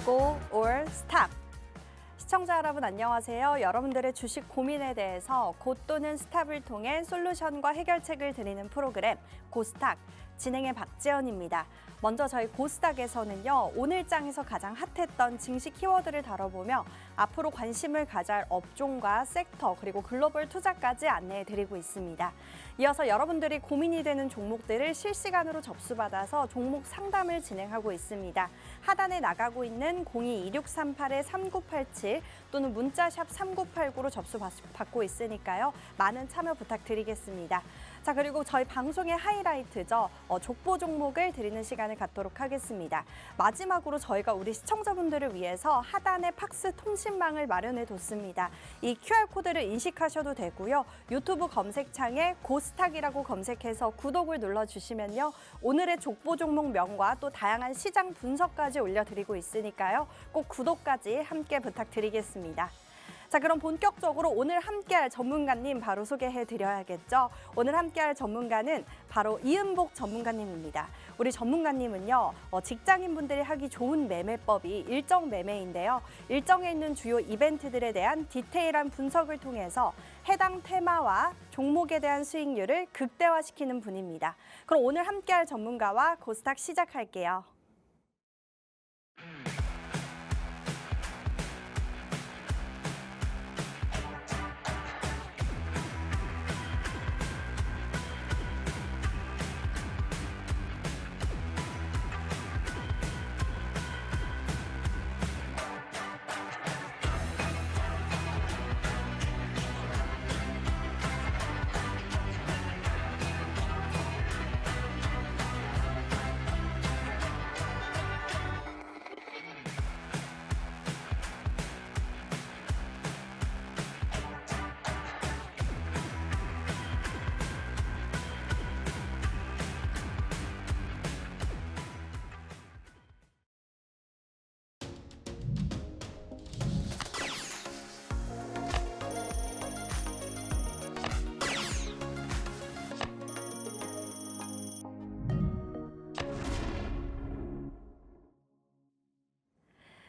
go or stop. 시청자 여러분 안녕하세요. 여러분들의 주식 고민에 대해서 고 또는 스탑을 통해 솔루션과 해결책을 드리는 프로그램 고스탁 진행의 박재현입니다. 먼저 저희 고스탁에서는요, 오늘장에서 가장 핫했던 증시 키워드를 다뤄보며 앞으로 관심을 가져야 할 업종과 섹터 그리고 글로벌 투자까지 안내해드리고 있습니다. 이어서 여러분들이 고민이 되는 종목들을 실시간으로 접수받아서 종목 상담을 진행하고 있습니다. 하단에 나가고 있는 02-2638-3987 또는 문자샵 3989로 접수받고 있으니까요. 많은 참여 부탁드리겠습니다. 자, 그리고 저희 방송의 하이라이트죠. 족보 종목을 드리는 시간을 갖도록 하겠습니다. 마지막으로 저희가 우리 시청자분들을 위해서 하단에 팍스 통신망을 마련해뒀습니다. 이 QR코드를 인식하셔도 되고요. 유튜브 검색창에 고스탁이라고 검색해서 구독을 눌러주시면요. 오늘의 족보 종목명과 또 다양한 시장 분석까지 올려드리고 있으니까요. 꼭 구독까지 함께 부탁드리겠습니다. 자, 그럼 본격적으로 오늘 함께할 전문가님 바로 소개해드려야겠죠. 오늘 함께할 전문가는 바로 이은복 전문가님입니다. 우리 전문가님은요, 직장인분들이 하기 좋은 매매법이 일정 매매인데요. 일정에 있는 주요 이벤트들에 대한 디테일한 분석을 통해서 해당 테마와 종목에 대한 수익률을 극대화시키는 분입니다. 그럼 오늘 함께할 전문가와 고스탁 시작할게요.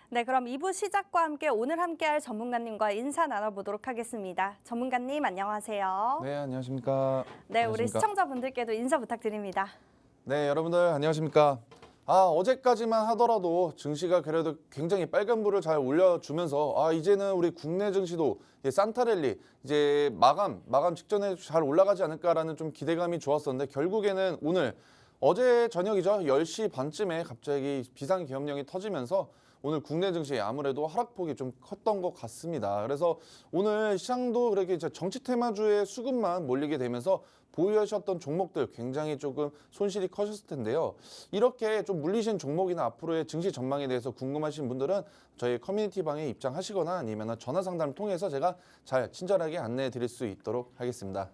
네, 그럼 2부 시작과 함께 오늘 함께할 전문가님과 인사 나눠보도록 하겠습니다. 전문가님 안녕하세요. 네, 안녕하십니까. 네, 안녕하십니까. 우리 시청자분들께도 인사 부탁드립니다. 네, 여러분들 안녕하십니까. 어제까지만 하더라도 증시가 그래도 굉장히 빨간불을 잘 올려주면서 이제는 우리 국내 증시도 산타랠리 이제 마감 직전에 잘 올라가지 않을까라는 좀 기대감이 좋았었는데 결국에는 오늘 어제 저녁이죠. 10시 반쯤에 갑자기 비상계엄령이 터지면서 오늘 국내 증시 아무래도 하락폭이 좀 컸던 것 같습니다. 그래서 오늘 시장도 그렇게 정치 테마주의 수급만 몰리게 되면서 보유하셨던 종목들 굉장히 조금 손실이 커졌을 텐데요. 이렇게 좀 물리신 종목이나 앞으로의 증시 전망에 대해서 궁금하신 분들은 저희 커뮤니티 방에 입장하시거나 아니면 전화 상담을 통해서 제가 잘 친절하게 안내해 드릴 수 있도록 하겠습니다.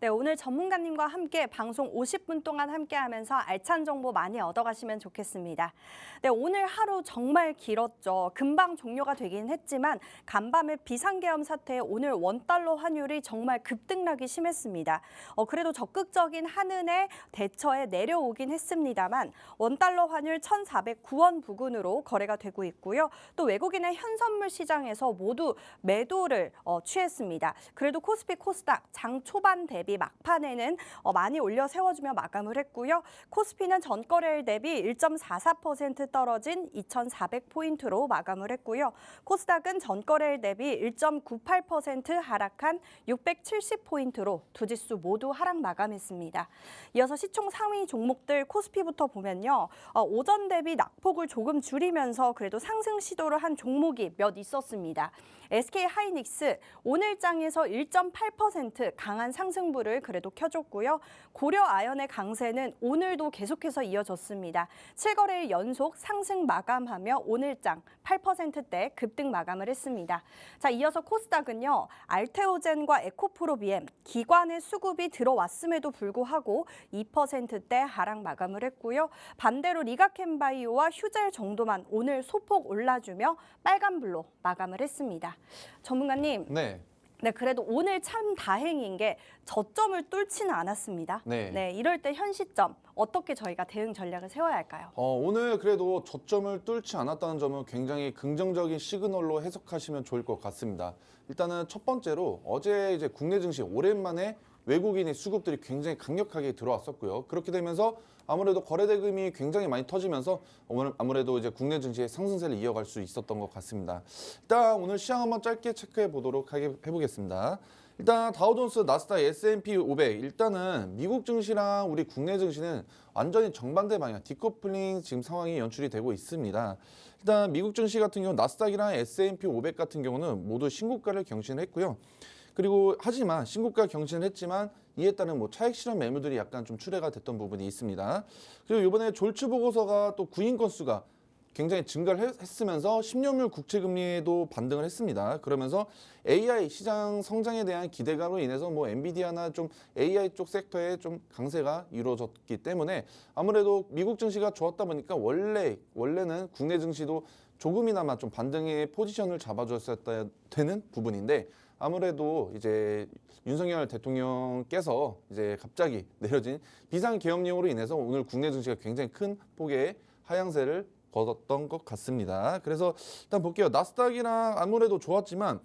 네, 오늘 전문가님과 함께 방송 50분 동안 함께하면서 알찬 정보 많이 얻어가시면 좋겠습니다. 네, 오늘 하루 정말 길었죠. 금방 종료가 되긴 했지만 간밤에 비상계엄 사태에 오늘 원달러 환율이 정말 급등락이 심했습니다. 그래도 적극적인 한은의 대처에 내려오긴 했습니다만 원달러 환율 1,409원 부근으로 거래가 되고 있고요. 또 외국인의 현선물 시장에서 모두 매도를 취했습니다. 그래도 코스피 코스닥 장 초반 대비 막판에는 많이 올려 세워주며 마감을 했고요. 코스피는 전거래일 대비 1.44% 떨어진 2,400포인트로 마감을 했고요. 코스닥은 전거래일 대비 1.98% 하락한 670포인트로 두 지수 모두 하락 마감했습니다. 이어서 시총 상위 종목들 코스피부터 보면요. 오전 대비 낙폭을 조금 줄이면서 그래도 상승 시도를 한 종목이 몇 있었습니다. SK하이닉스 오늘장에서 1.8% 강한 상승부를 그래도 켜줬고요. 고려아연의 강세는 오늘도 계속해서 이어졌습니다. 7거래일 연속 상승 마감하며 오늘장 8%대 급등 마감을 했습니다. 자, 이어서 코스닥은요. 알테오젠과 에코프로비엠 기관의 수급이 들어왔음에도 불구하고 2%대 하락 마감을 했고요. 반대로 리가켄바이오와 휴젤 정도만 오늘 소폭 올라주며 빨간불로 마감을 했습니다. 전문가님. 네. 네, 그래도 오늘 참 다행인 게 저점을 뚫지는 않았습니다. 네. 이럴 때 현 시점 어떻게 저희가 대응 전략을 세워야 할까요? 오늘 그래도 저점을 뚫지 않았다는 점은 굉장히 긍정적인 시그널로 해석하시면 좋을 것 같습니다. 일단은 첫 번째로 어제 이제 국내 증시 오랜만에 외국인의 수급들이 굉장히 강력하게 들어왔었고요. 그렇게 되면서 아무래도 거래 대금이 굉장히 많이 터지면서 오늘 아무래도 이제 국내 증시의 상승세를 이어갈 수 있었던 것 같습니다. 일단 오늘 시장 한번 짧게 체크해 보도록 해보겠습니다. 일단 다우존스, 나스닥, S&P 500 일단은 미국 증시랑 우리 국내 증시는 완전히 정반대 방향 디커플링 지금 상황이 연출이 되고 있습니다. 일단 미국 증시 같은 경우 나스닥이랑 S&P 500 같은 경우는 모두 신고가를 경신했고요. 그리고 하지만 신고가 경신을 했지만 이에 따른 뭐 차익 실현 매물들이 약간 좀 출회가 됐던 부분이 있습니다. 그리고 이번에 졸츠 보고서가 또 구인 건수가 굉장히 증가를 했으면서 10년물 국채 금리에도 반등을 했습니다. 그러면서 AI 시장 성장에 대한 기대감으로 인해서 뭐 엔비디아나 좀 AI 쪽 섹터에 좀 강세가 이루어졌기 때문에 아무래도 미국 증시가 좋았다 보니까 원래는 국내 증시도 조금이나마 좀 반등의 포지션을 잡아줬어야 되는 부분인데 아무래도 이제 윤석열 대통령께서 이제 갑자기 내려진 비상계엄령으로 인해서 오늘 국내 증시가 굉장히 큰 폭의 하향세를 거뒀던 것 같습니다. 그래서 일단 볼게요. 나스닥이랑 아무래도 좋았지만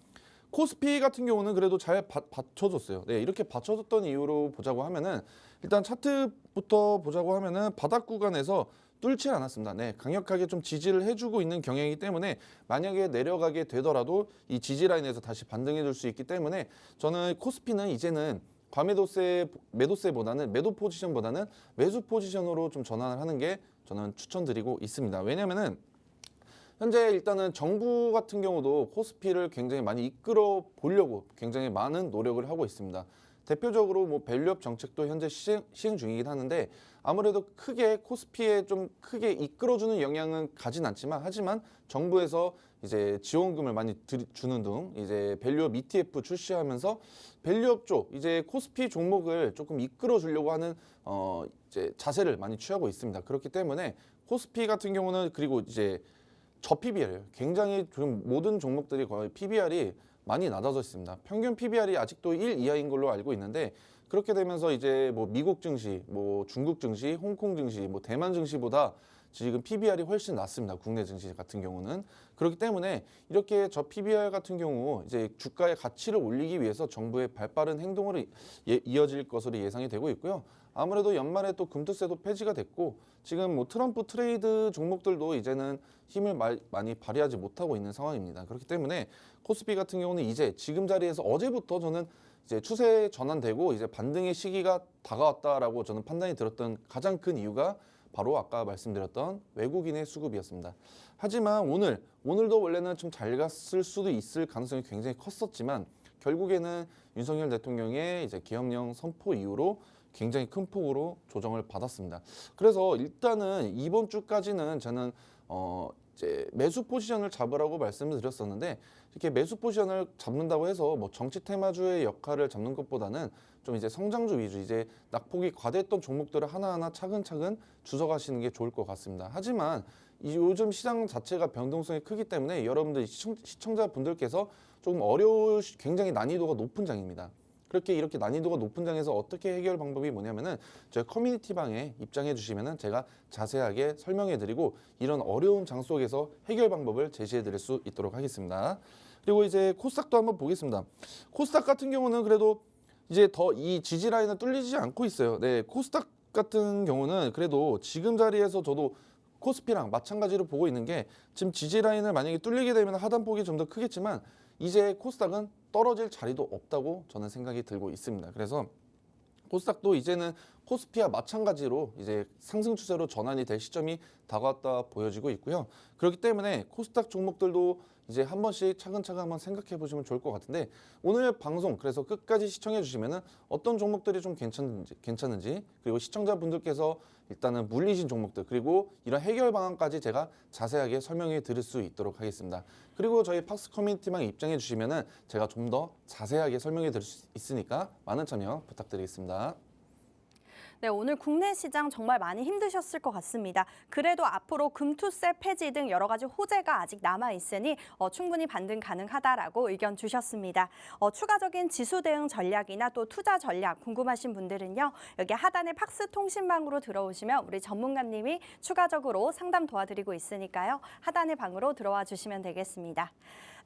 코스피 같은 경우는 그래도 잘 받쳐줬어요. 네, 이렇게 받쳐줬던 이유로 보자고 하면은 일단 차트부터 보자고 하면은 바닥 구간에서 뚫지 않았습니다. 네, 강력하게 좀 지지를 해주고 있는 경향이기 때문에 만약에 내려가게 되더라도 이 지지 라인에서 다시 반등해 줄 수 있기 때문에 저는 코스피는 이제는 매도세보다는 매도 포지션보다는 매수 포지션으로 좀 전환을 하는 게 저는 추천드리고 있습니다. 왜냐면은 현재 일단은 정부 같은 경우도 코스피를 굉장히 많이 이끌어 보려고 굉장히 많은 노력을 하고 있습니다. 대표적으로 뭐 밸류업 정책도 현재 시행 중이긴 하는데 아무래도 크게 코스피에 좀 크게 이끌어주는 영향은 가진 않지만 하지만 정부에서 이제 지원금을 많이 주는 등 이제 밸류업 ETF 출시하면서 밸류업 쪽 이제 코스피 종목을 조금 이끌어주려고 하는 이제 자세를 많이 취하고 있습니다. 그렇기 때문에 코스피 같은 경우는 그리고 이제 저 PBR이에요. 굉장히 좀 모든 종목들이 거의 PBR이 많이 낮아져 있습니다. 평균 PBR이 아직도 1 이하인 걸로 알고 있는데 그렇게 되면서 이제 뭐 미국 증시, 뭐 중국 증시, 홍콩 증시, 뭐 대만 증시보다 지금 PBR이 훨씬 낮습니다. 국내 증시 같은 경우는. 그렇기 때문에 이렇게 저 PBR 같은 경우 이제 주가의 가치를 올리기 위해서 정부의 발빠른 행동으로 이어질 것으로 예상이 되고 있고요. 아무래도 연말에 또 금투세도 폐지가 됐고 지금 뭐 트럼프 트레이드 종목들도 이제는 힘을 많이 발휘하지 못하고 있는 상황입니다. 그렇기 때문에 코스피 같은 경우는 이제 지금 자리에서 어제부터 저는 이제 추세 전환되고 이제 반등의 시기가 다가왔다라고 저는 판단이 들었던 가장 큰 이유가 바로 아까 말씀드렸던 외국인의 수급이었습니다. 하지만 오늘도 원래는 좀 잘 갔을 수도 있을 가능성이 굉장히 컸었지만 결국에는 윤석열 대통령의 이제 계엄령 선포 이후로 굉장히 큰 폭으로 조정을 받았습니다. 그래서 일단은 이번 주까지는 저는 이제 매수 포지션을 잡으라고 말씀을 드렸었는데 이렇게 매수 포지션을 잡는다고 해서 뭐 정치 테마주의 역할을 잡는 것보다는 좀 이제 성장주 위주 이제 낙폭이 과대했던 종목들을 하나하나 차근차근 주워가시는 게 좋을 것 같습니다. 하지만 요즘 시장 자체가 변동성이 크기 때문에 여러분들 시청자분들께서 조금 굉장히 난이도가 높은 장입니다. 이렇게 난이도가 높은 장에서 어떻게 해결 방법이 뭐냐면은 저희 커뮤니티 방에 입장해 주시면은 제가 자세하게 설명해 드리고 이런 어려운 장 속에서 해결 방법을 제시해 드릴 수 있도록 하겠습니다. 그리고 이제 코스닥도 한번 보겠습니다. 코스닥 같은 경우는 그래도 이제 더 이 지지 라인을 뚫리지 않고 있어요. 네, 코스닥 같은 경우는 그래도 지금 자리에서 저도 코스피랑 마찬가지로 보고 있는 게 지금 지지 라인을 만약에 뚫리게 되면 하단폭이 좀 더 크겠지만 이제 코스닥은 떨어질 자리도 없다고 저는 생각이 들고 있습니다. 그래서 코스닥도 이제는 코스피와 마찬가지로 이제 상승 추세로 전환이 될 시점이 다가왔다 보여지고 있고요. 그렇기 때문에 코스닥 종목들도 이제 한 번씩 차근차근 한번 생각해 보시면 좋을 것 같은데 오늘 방송 그래서 끝까지 시청해 주시면은 어떤 종목들이 좀 괜찮은지 그리고 시청자분들께서 일단은 물리신 종목들 그리고 이런 해결 방안까지 제가 자세하게 설명해 드릴 수 있도록 하겠습니다. 그리고 저희 팍스 커뮤니티망에 입장해 주시면은 제가 좀 더 자세하게 설명해 드릴 수 있으니까 많은 참여 부탁드리겠습니다. 네, 오늘 국내 시장 정말 많이 힘드셨을 것 같습니다. 그래도 앞으로 금투세 폐지 등 여러 가지 호재가 아직 남아 있으니 충분히 반등 가능하다라고 의견 주셨습니다. 추가적인 지수 대응 전략이나 또 투자 전략 궁금하신 분들은요. 여기 하단의 팍스 통신방으로 들어오시면 우리 전문가님이 추가적으로 상담 도와드리고 있으니까요. 하단의 방으로 들어와 주시면 되겠습니다.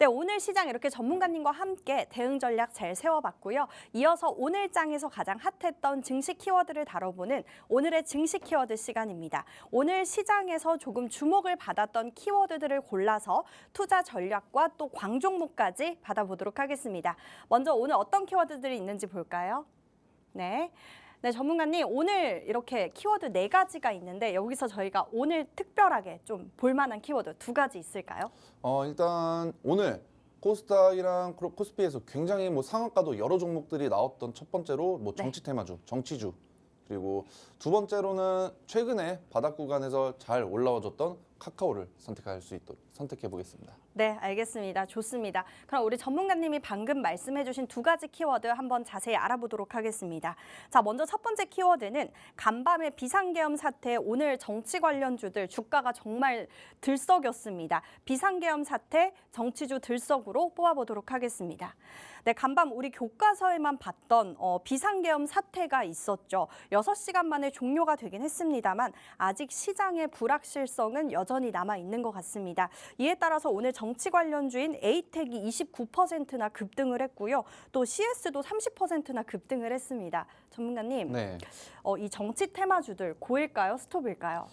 네, 오늘 시장 이렇게 전문가님과 함께 대응 전략 잘 세워봤고요. 이어서 오늘 장에서 가장 핫했던 증시 키워드를 다뤄보는 오늘의 증시 키워드 시간입니다. 오늘 시장에서 조금 주목을 받았던 키워드들을 골라서 투자 전략과 또 광종목까지 받아보도록 하겠습니다. 먼저 오늘 어떤 키워드들이 있는지 볼까요? 네. 네, 전문가님 오늘 이렇게 키워드 4가지가 있는데 여기서 저희가 오늘 특별하게 좀 볼만한 키워드 2가지 있을까요? 일단 오늘 코스닥이랑 코스피에서 굉장히 상한가도 여러 종목들이 나왔던 첫 번째로 정치 테마주, 정치주, 그리고 두 번째로는 최근에 바닥 구간에서 잘 올라와줬던 카카오를 선택해 보겠습니다. 네, 알겠습니다. 좋습니다. 그럼 우리 전문가님이 방금 말씀해주신 2가지 키워드 한번 자세히 알아보도록 하겠습니다. 자, 먼저 첫 번째 키워드는 간밤의 비상계엄 사태 오늘 정치 관련주들 주가가 정말 들썩였습니다. 비상계엄 사태 정치주 들썩으로 뽑아보도록 하겠습니다. 네, 간밤 우리 교과서에만 봤던 비상계엄 사태가 있었죠. 6시간 만에 종료가 되긴 했습니다만 아직 시장의 불확실성은 여전히 남아 있는 것 같습니다. 이에 따라서 오늘 정치 관련주인 에이텍이 29%나 급등을 했고요. 또 CS도 30%나 급등을 했습니다. 전문가님, 네. 이 정치 테마주들 고일까요? 스톱일까요?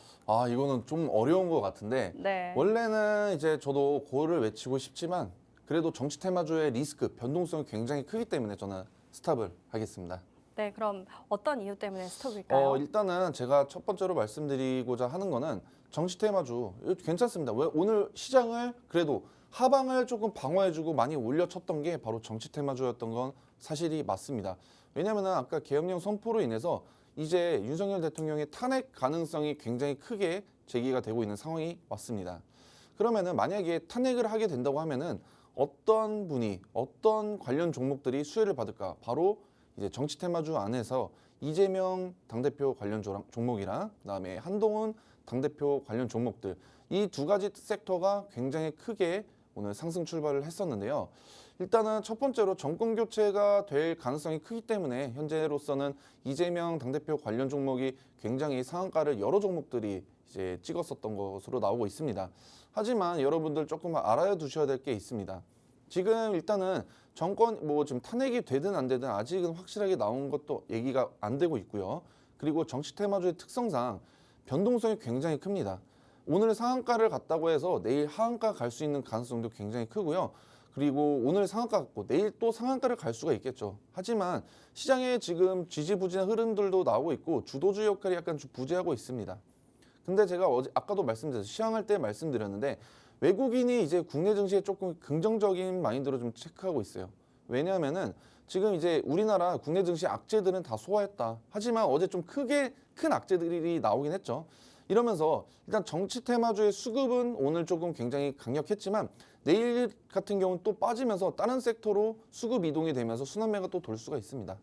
이거는 좀 어려운 것 같은데 네. 원래는 이제 저도 고를 외치고 싶지만 그래도 정치 테마주의 리스크, 변동성이 굉장히 크기 때문에 저는 스탑을 하겠습니다. 네, 그럼 어떤 이유 때문에 스톱일까요? 일단은 제가 첫 번째로 말씀드리고자 하는 거는 정치 테마주 이거 괜찮습니다. 왜 오늘 시장을 그래도 하방을 조금 방어해주고 많이 올려쳤던 게 바로 정치 테마주였던 건 사실이 맞습니다. 왜냐하면 아까 계엄령 선포로 인해서 이제 윤석열 대통령의 탄핵 가능성이 굉장히 크게 제기가 되고 있는 상황이 왔습니다. 그러면은 만약에 탄핵을 하게 된다고 하면은 어떤 분이 어떤 관련 종목들이 수혜를 받을까? 바로 이제 정치 테마주 안에서 이재명 당대표 관련 종목이랑 그다음에 한동훈 당대표 관련 종목들 이 2가지 섹터가 굉장히 크게 오늘 상승 출발을 했었는데요. 일단은 첫 번째로 정권 교체가 될 가능성이 크기 때문에 현재로서는 이재명 당대표 관련 종목이 굉장히 상한가를 여러 종목들이 이제 찍었었던 것으로 나오고 있습니다. 하지만 여러분들 조금 알아야 두셔야 될 게 있습니다. 지금 일단은 정권 지금 탄핵이 되든 안 되든 아직은 확실하게 나온 것도 얘기가 안 되고 있고요. 그리고 정치 테마주의 특성상 변동성이 굉장히 큽니다. 오늘 상한가를 갔다고 해서 내일 하한가 갈 수 있는 가능성도 굉장히 크고요. 그리고 오늘 상한가 갔고 내일 또 상한가를 갈 수가 있겠죠. 하지만 시장에 지금 지지부진한 흐름들도 나오고 있고 주도주 역할이 약간 좀 부재하고 있습니다. 근데 제가 아까도 시황할 때 말씀드렸는데 외국인이 이제 국내 증시에 조금 긍정적인 마인드로 좀 체크하고 있어요. 왜냐하면은 지금 이제 우리나라 국내 증시 악재들은 다 소화했다. 하지만 어제 좀 큰 악재들이 나오긴 했죠. 이러면서 일단 정치 테마주의 수급은 오늘 조금 굉장히 강력했지만 내일 같은 경우는 또 빠지면서 다른 섹터로 수급 이동이 되면서 순환매가 또 돌 수가 있습니다.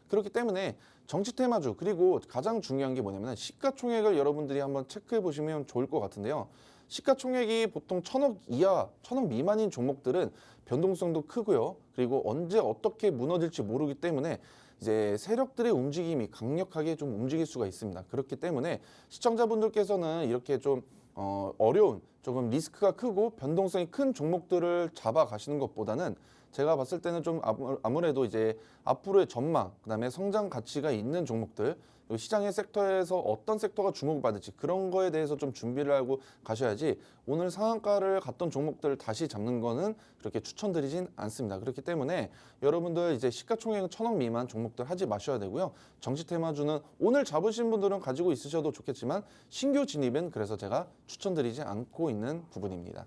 그렇기 때문에 정치 테마주 그리고 가장 중요한 게 뭐냐면 시가총액을 여러분들이 한번 체크해 보시면 좋을 것 같은데요. 시가총액이 보통 1,000억 이하, 1,000억 미만인 종목들은 변동성도 크고요. 그리고 언제 어떻게 무너질지 모르기 때문에 이제 세력들의 움직임이 강력하게 좀 움직일 수가 있습니다. 그렇기 때문에 시청자분들께서는 이렇게 좀 어려운 조금 리스크가 크고 변동성이 큰 종목들을 잡아가시는 것보다는 제가 봤을 때는 좀 아무래도 이제 앞으로의 전망, 그다음에 성장 가치가 있는 종목들, 시장의 섹터에서 어떤 섹터가 주목을 받을지 그런 거에 대해서 좀 준비를 하고 가셔야지 오늘 상한가를 갔던 종목들을 다시 잡는 거는 그렇게 추천드리진 않습니다. 그렇기 때문에 여러분들 이제 시가총액은 1,000억 미만 종목들 하지 마셔야 되고요. 정치 테마주는 오늘 잡으신 분들은 가지고 있으셔도 좋겠지만 신규 진입은 그래서 제가 추천드리지 않고 있는 부분입니다.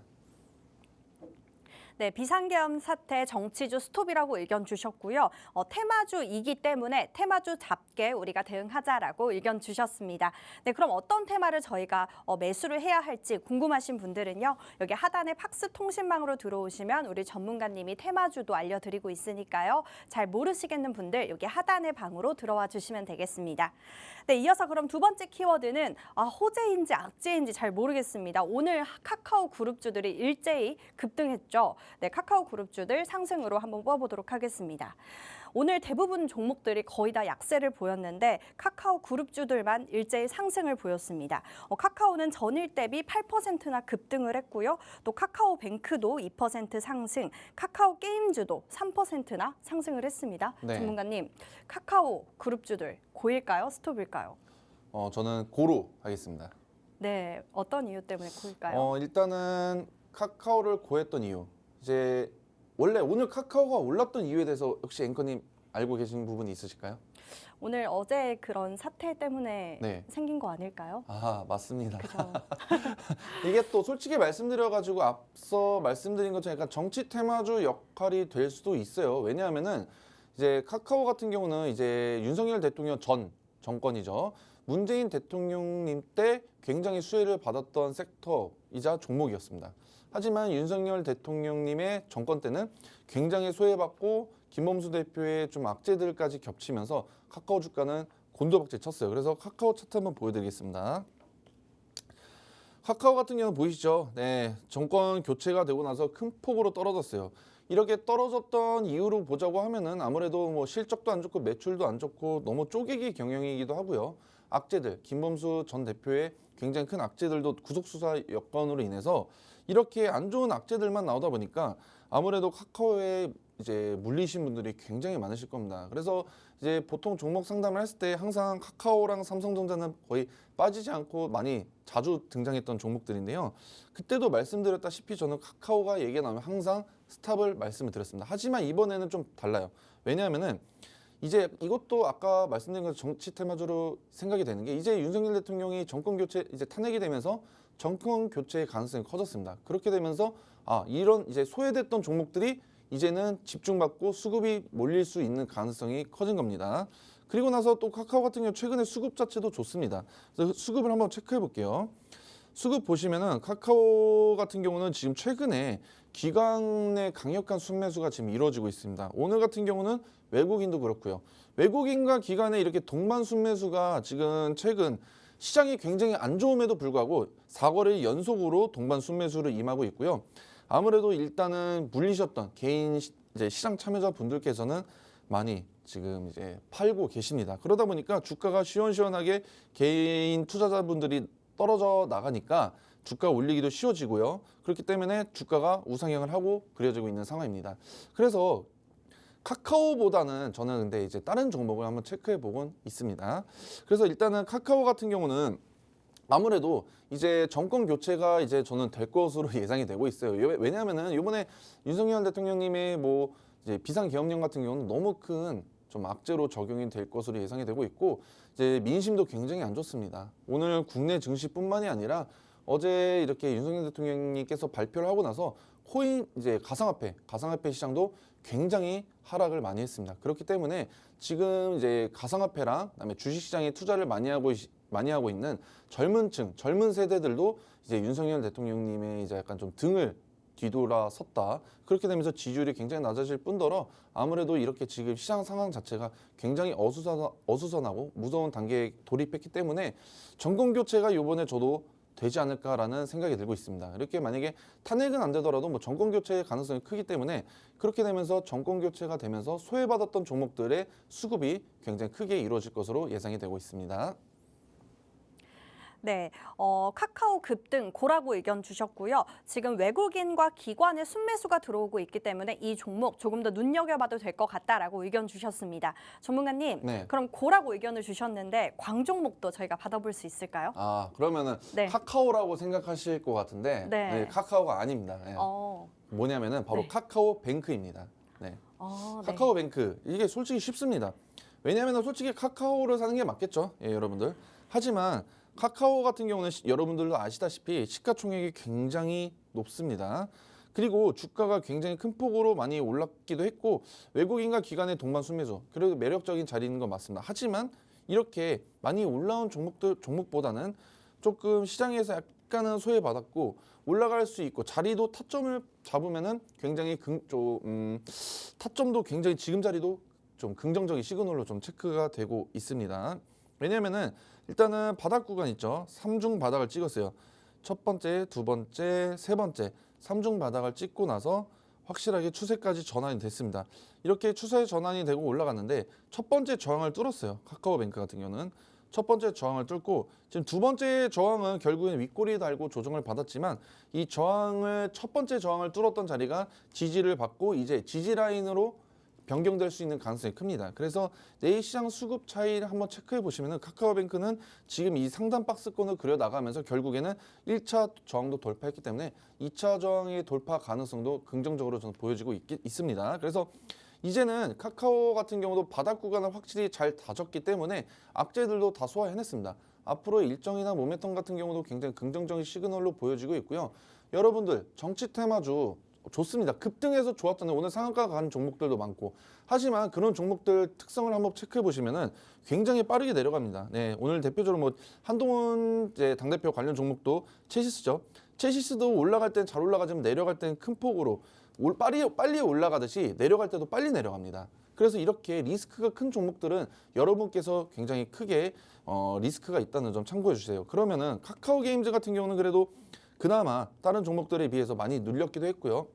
네, 비상계엄 사태 정치주 스톱이라고 의견 주셨고요. 테마주이기 때문에 테마주 잡게 우리가 대응하자라고 의견 주셨습니다. 네, 그럼 어떤 테마를 저희가 매수를 해야 할지 궁금하신 분들은요. 여기 하단에 팍스 통신망으로 들어오시면 우리 전문가님이 테마주도 알려드리고 있으니까요. 잘 모르시겠는 분들 여기 하단의 방으로 들어와 주시면 되겠습니다. 네, 이어서 그럼 두 번째 키워드는 호재인지 악재인지 잘 모르겠습니다. 오늘 카카오 그룹주들이 일제히 급등했죠. 네, 카카오 그룹주들 상승으로 한번 뽑아보도록 하겠습니다. 오늘 대부분 종목들이 거의 다 약세를 보였는데 카카오 그룹주들만 일제히 상승을 보였습니다. 카카오는 전일 대비 8%나 급등을 했고요. 또 카카오뱅크도 2% 상승, 카카오 게임주도 3%나 상승을 했습니다. 네. 전문가님, 카카오 그룹주들 고일까요? 스톱일까요? 저는 고로 하겠습니다. 네, 어떤 이유 때문에 고일까요? 일단은 카카오를 고했던 이유. 이제 원래 오늘 카카오가 올랐던 이유에 대해서 혹시 앵커님 알고 계신 부분이 있으실까요? 오늘 어제 그런 사태 때문에 네. 생긴 거 아닐까요? 아, 맞습니다. 그죠? 이게 또 솔직히 말씀드려가지고 앞서 말씀드린 것처럼 약간 정치 테마주 역할이 될 수도 있어요. 왜냐하면은 이제 카카오 같은 경우는 이제 윤석열 대통령 전 정권이죠. 문재인 대통령님 때 굉장히 수혜를 받았던 섹터이자 종목이었습니다. 하지만 윤석열 대통령님의 정권 때는 굉장히 소외받고 김범수 대표의 좀 악재들까지 겹치면서 카카오 주가는 곤두박질 쳤어요. 그래서 카카오 차트 한번 보여드리겠습니다. 카카오 같은 경우는 보이시죠? 네, 정권 교체가 되고 나서 큰 폭으로 떨어졌어요. 이렇게 떨어졌던 이유로 보자고 하면은 아무래도 뭐 실적도 안 좋고 매출도 안 좋고 너무 쪼개기 경영이기도 하고요. 악재들, 김범수 전 대표의 굉장히 큰 악재들도 구속수사 여건으로 인해서 이렇게 안 좋은 악재들만 나오다 보니까 아무래도 카카오에 이제 물리신 분들이 굉장히 많으실 겁니다. 그래서 이제 보통 종목 상담을 했을 때 항상 카카오랑 삼성전자는 거의 빠지지 않고 많이 자주 등장했던 종목들인데요. 그때도 말씀드렸다시피 저는 카카오가 얘기가 나오면 항상 스탑을 말씀을 드렸습니다. 하지만 이번에는 좀 달라요. 왜냐하면은 이제 이것도 아까 말씀드린 것처럼 정치 테마주로 생각이 되는 게 이제 윤석열 대통령이 정권 교체 이제 탄핵이 되면서 정권 교체의 가능성이 커졌습니다. 그렇게 되면서 이런 이제 소외됐던 종목들이 이제는 집중받고 수급이 몰릴 수 있는 가능성이 커진 겁니다. 그리고 나서 또 카카오 같은 경우 최근에 수급 자체도 좋습니다. 그래서 수급을 한번 체크해 볼게요. 수급 보시면은 카카오 같은 경우는 지금 최근에 기관의 강력한 순매수가 지금 이루어지고 있습니다. 오늘 같은 경우는 외국인도 그렇고요. 외국인과 기관의 이렇게 동반 순매수가 지금 최근 시장이 굉장히 안 좋음에도 불구하고 4거래일 연속으로 동반 순매수를 임하고 있고요. 아무래도 일단은 물리셨던 개인 이제 시장 참여자 분들께서는 많이 지금 이제 팔고 계십니다. 그러다 보니까 주가가 시원시원하게 개인 투자자분들이 떨어져 나가니까 주가 올리기도 쉬워지고요. 그렇기 때문에 주가가 우상향을 하고 그려지고 있는 상황입니다. 그래서 카카오보다는 저는 근데 이제 다른 종목을 한번 체크해 보곤 있습니다. 그래서 일단은 카카오 같은 경우는 아무래도 이제 정권 교체가 이제 저는 될 것으로 예상이 되고 있어요. 왜냐하면은 이번에 윤석열 대통령님의 뭐 이제 비상계엄령 같은 경우는 너무 큰 좀 악재로 적용이 될 것으로 예상이 되고 있고 이제 민심도 굉장히 안 좋습니다. 오늘 국내 증시뿐만이 아니라 어제 이렇게 윤석열 대통령님께서 발표를 하고 나서 코인 이제 가상화폐 시장도 굉장히 하락을 많이 했습니다. 그렇기 때문에 지금 이제 가상화폐랑 그다음에 주식시장에 투자를 많이 하고 있는 젊은 세대들도 이제 윤석열 대통령님의 이제 약간 좀 등을 뒤돌아섰다. 그렇게 되면서 지지율이 굉장히 낮아질 뿐더러 아무래도 이렇게 지금 시장 상황 자체가 굉장히 어수선하고 무서운 단계에 돌입했기 때문에 정권 교체가 이번에 저도 되지 않을까라는 생각이 들고 있습니다. 이렇게 만약에 탄핵은 안 되더라도 뭐 정권 교체의 가능성이 크기 때문에 그렇게 되면서 정권 교체가 되면서 소외받았던 종목들의 수급이 굉장히 크게 이루어질 것으로 예상이 되고 있습니다. 네, 카카오 급등 고라고 의견 주셨고요. 지금 외국인과 기관의 순매수가 들어오고 있기 때문에 이 종목 조금 더 눈여겨봐도 될 것 같다라고 의견 주셨습니다. 전문가님, 네. 그럼 고라고 의견을 주셨는데 광종목도 저희가 받아볼 수 있을까요? 그러면은 네. 카카오라고 생각하실 것 같은데 네. 네, 카카오가 아닙니다. 네. 어, 뭐냐면은 바로 네. 카카오뱅크입니다. 네. 네. 카카오뱅크 이게 솔직히 쉽습니다. 왜냐하면 솔직히 카카오를 사는 게 맞겠죠, 예, 여러분들. 하지만 카카오 같은 경우는 여러분들도 아시다시피 시가총액이 굉장히 높습니다. 그리고 주가가 굉장히 큰 폭으로 많이 올랐기도 했고 외국인과 기관의 동반 순매수 그래도 매력적인 자리인 건 맞습니다. 하지만 이렇게 많이 올라온 종목보다는 조금 시장에서 약간은 소외받았고 올라갈 수 있고 자리도 타점을 잡으면은 굉장히 타점도 굉장히 지금 자리도 좀 긍정적인 시그널로 좀 체크가 되고 있습니다. 왜냐면은 일단은 바닥 구간 있죠. 3중 바닥을 찍었어요. 첫 번째, 두 번째, 세 번째 3중 바닥을 찍고 나서 확실하게 추세까지 전환이 됐습니다. 이렇게 추세 전환이 되고 올라갔는데 첫 번째 저항을 뚫었어요. 카카오뱅크 같은 경우는 첫 번째 저항을 뚫고 지금 두 번째 저항은 결국엔 윗꼬리 달고 조정을 받았지만 이 저항을 첫 번째 저항을 뚫었던 자리가 지지를 받고 이제 지지 라인으로 변경될 수 있는 가능성이 큽니다. 그래서 내일 시장 수급 차이를 한번 체크해 보시면은 카카오뱅크는 지금 이 상단 박스권을 그려 나가면서 결국에는 1차 저항도 돌파했기 때문에 2차 저항의 돌파 가능성도 긍정적으로 저는 보여지고 있습니다. 그래서 이제는 카카오 같은 경우도 바닥 구간을 확실히 잘 다졌기 때문에 악재들도 다 소화해냈습니다. 앞으로 일정이나 모멘텀 같은 경우도 굉장히 긍정적인 시그널로 보여지고 있고요. 여러분들 정치 테마주 좋습니다. 급등해서 좋았잖아요. 오늘 상한가 간 종목들도 많고. 하지만 그런 종목들 특성을 한번 체크해 보시면은 굉장히 빠르게 내려갑니다. 네, 오늘 대표적으로 뭐 한동훈 당대표 관련 종목도 체시스죠. 체시스도 올라갈 땐 잘 올라가지만 내려갈 땐 큰 폭으로 빨리 올라가듯이 내려갈 때도 빨리 내려갑니다. 그래서 이렇게 리스크가 큰 종목들은 여러분께서 굉장히 크게 리스크가 있다는 점 참고해 주세요. 그러면은 카카오 게임즈 같은 경우는 그래도 그나마 다른 종목들에 비해서 많이 눌렸기도 했고요.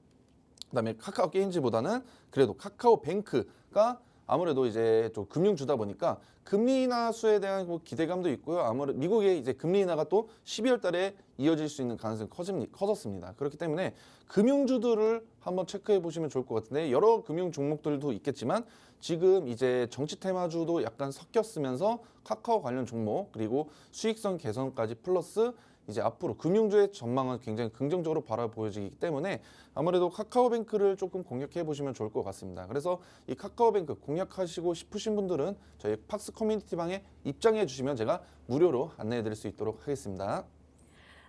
그다음에 카카오 게임즈보다는 그래도 카카오뱅크가 아무래도 이제 좀 금융주다 보니까 금리 인하수에 대한 뭐 기대감도 있고요. 아무래도 미국의 이제 금리 인하가 또 12월 달에 이어질 수 있는 가능성이 커졌습니다. 그렇기 때문에 금융주들을 한번 체크해 보시면 좋을 것 같은데 여러 금융 종목들도 있겠지만 지금 이제 정치 테마주도 약간 섞였으면서 카카오 관련 종목 그리고 수익성 개선까지 플러스 이제 앞으로 금융주의 전망은 굉장히 긍정적으로 바라보여지기 때문에 아무래도 카카오뱅크를 조금 공략해 보시면 좋을 것 같습니다. 그래서 이 카카오뱅크 공략하시고 싶으신 분들은 저희 팍스 커뮤니티 방에 입장해 주시면 제가 무료로 안내해 드릴 수 있도록 하겠습니다.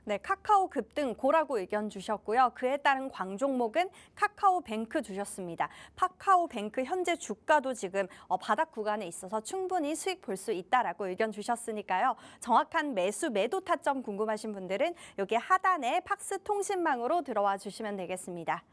네, 카카오 급등 고라고 의견 주셨고요. 그에 따른 광종목은 카카오뱅크 주셨습니다. 카카오뱅크 현재 주가도 지금 바닥 구간에 있어서 충분히 수익 볼 수 있다라고 의견 주셨으니까요. 정확한 매도 타점 궁금하신 분들은 여기 하단에 팍스 통신망으로 들어와 주시면 되겠습니다.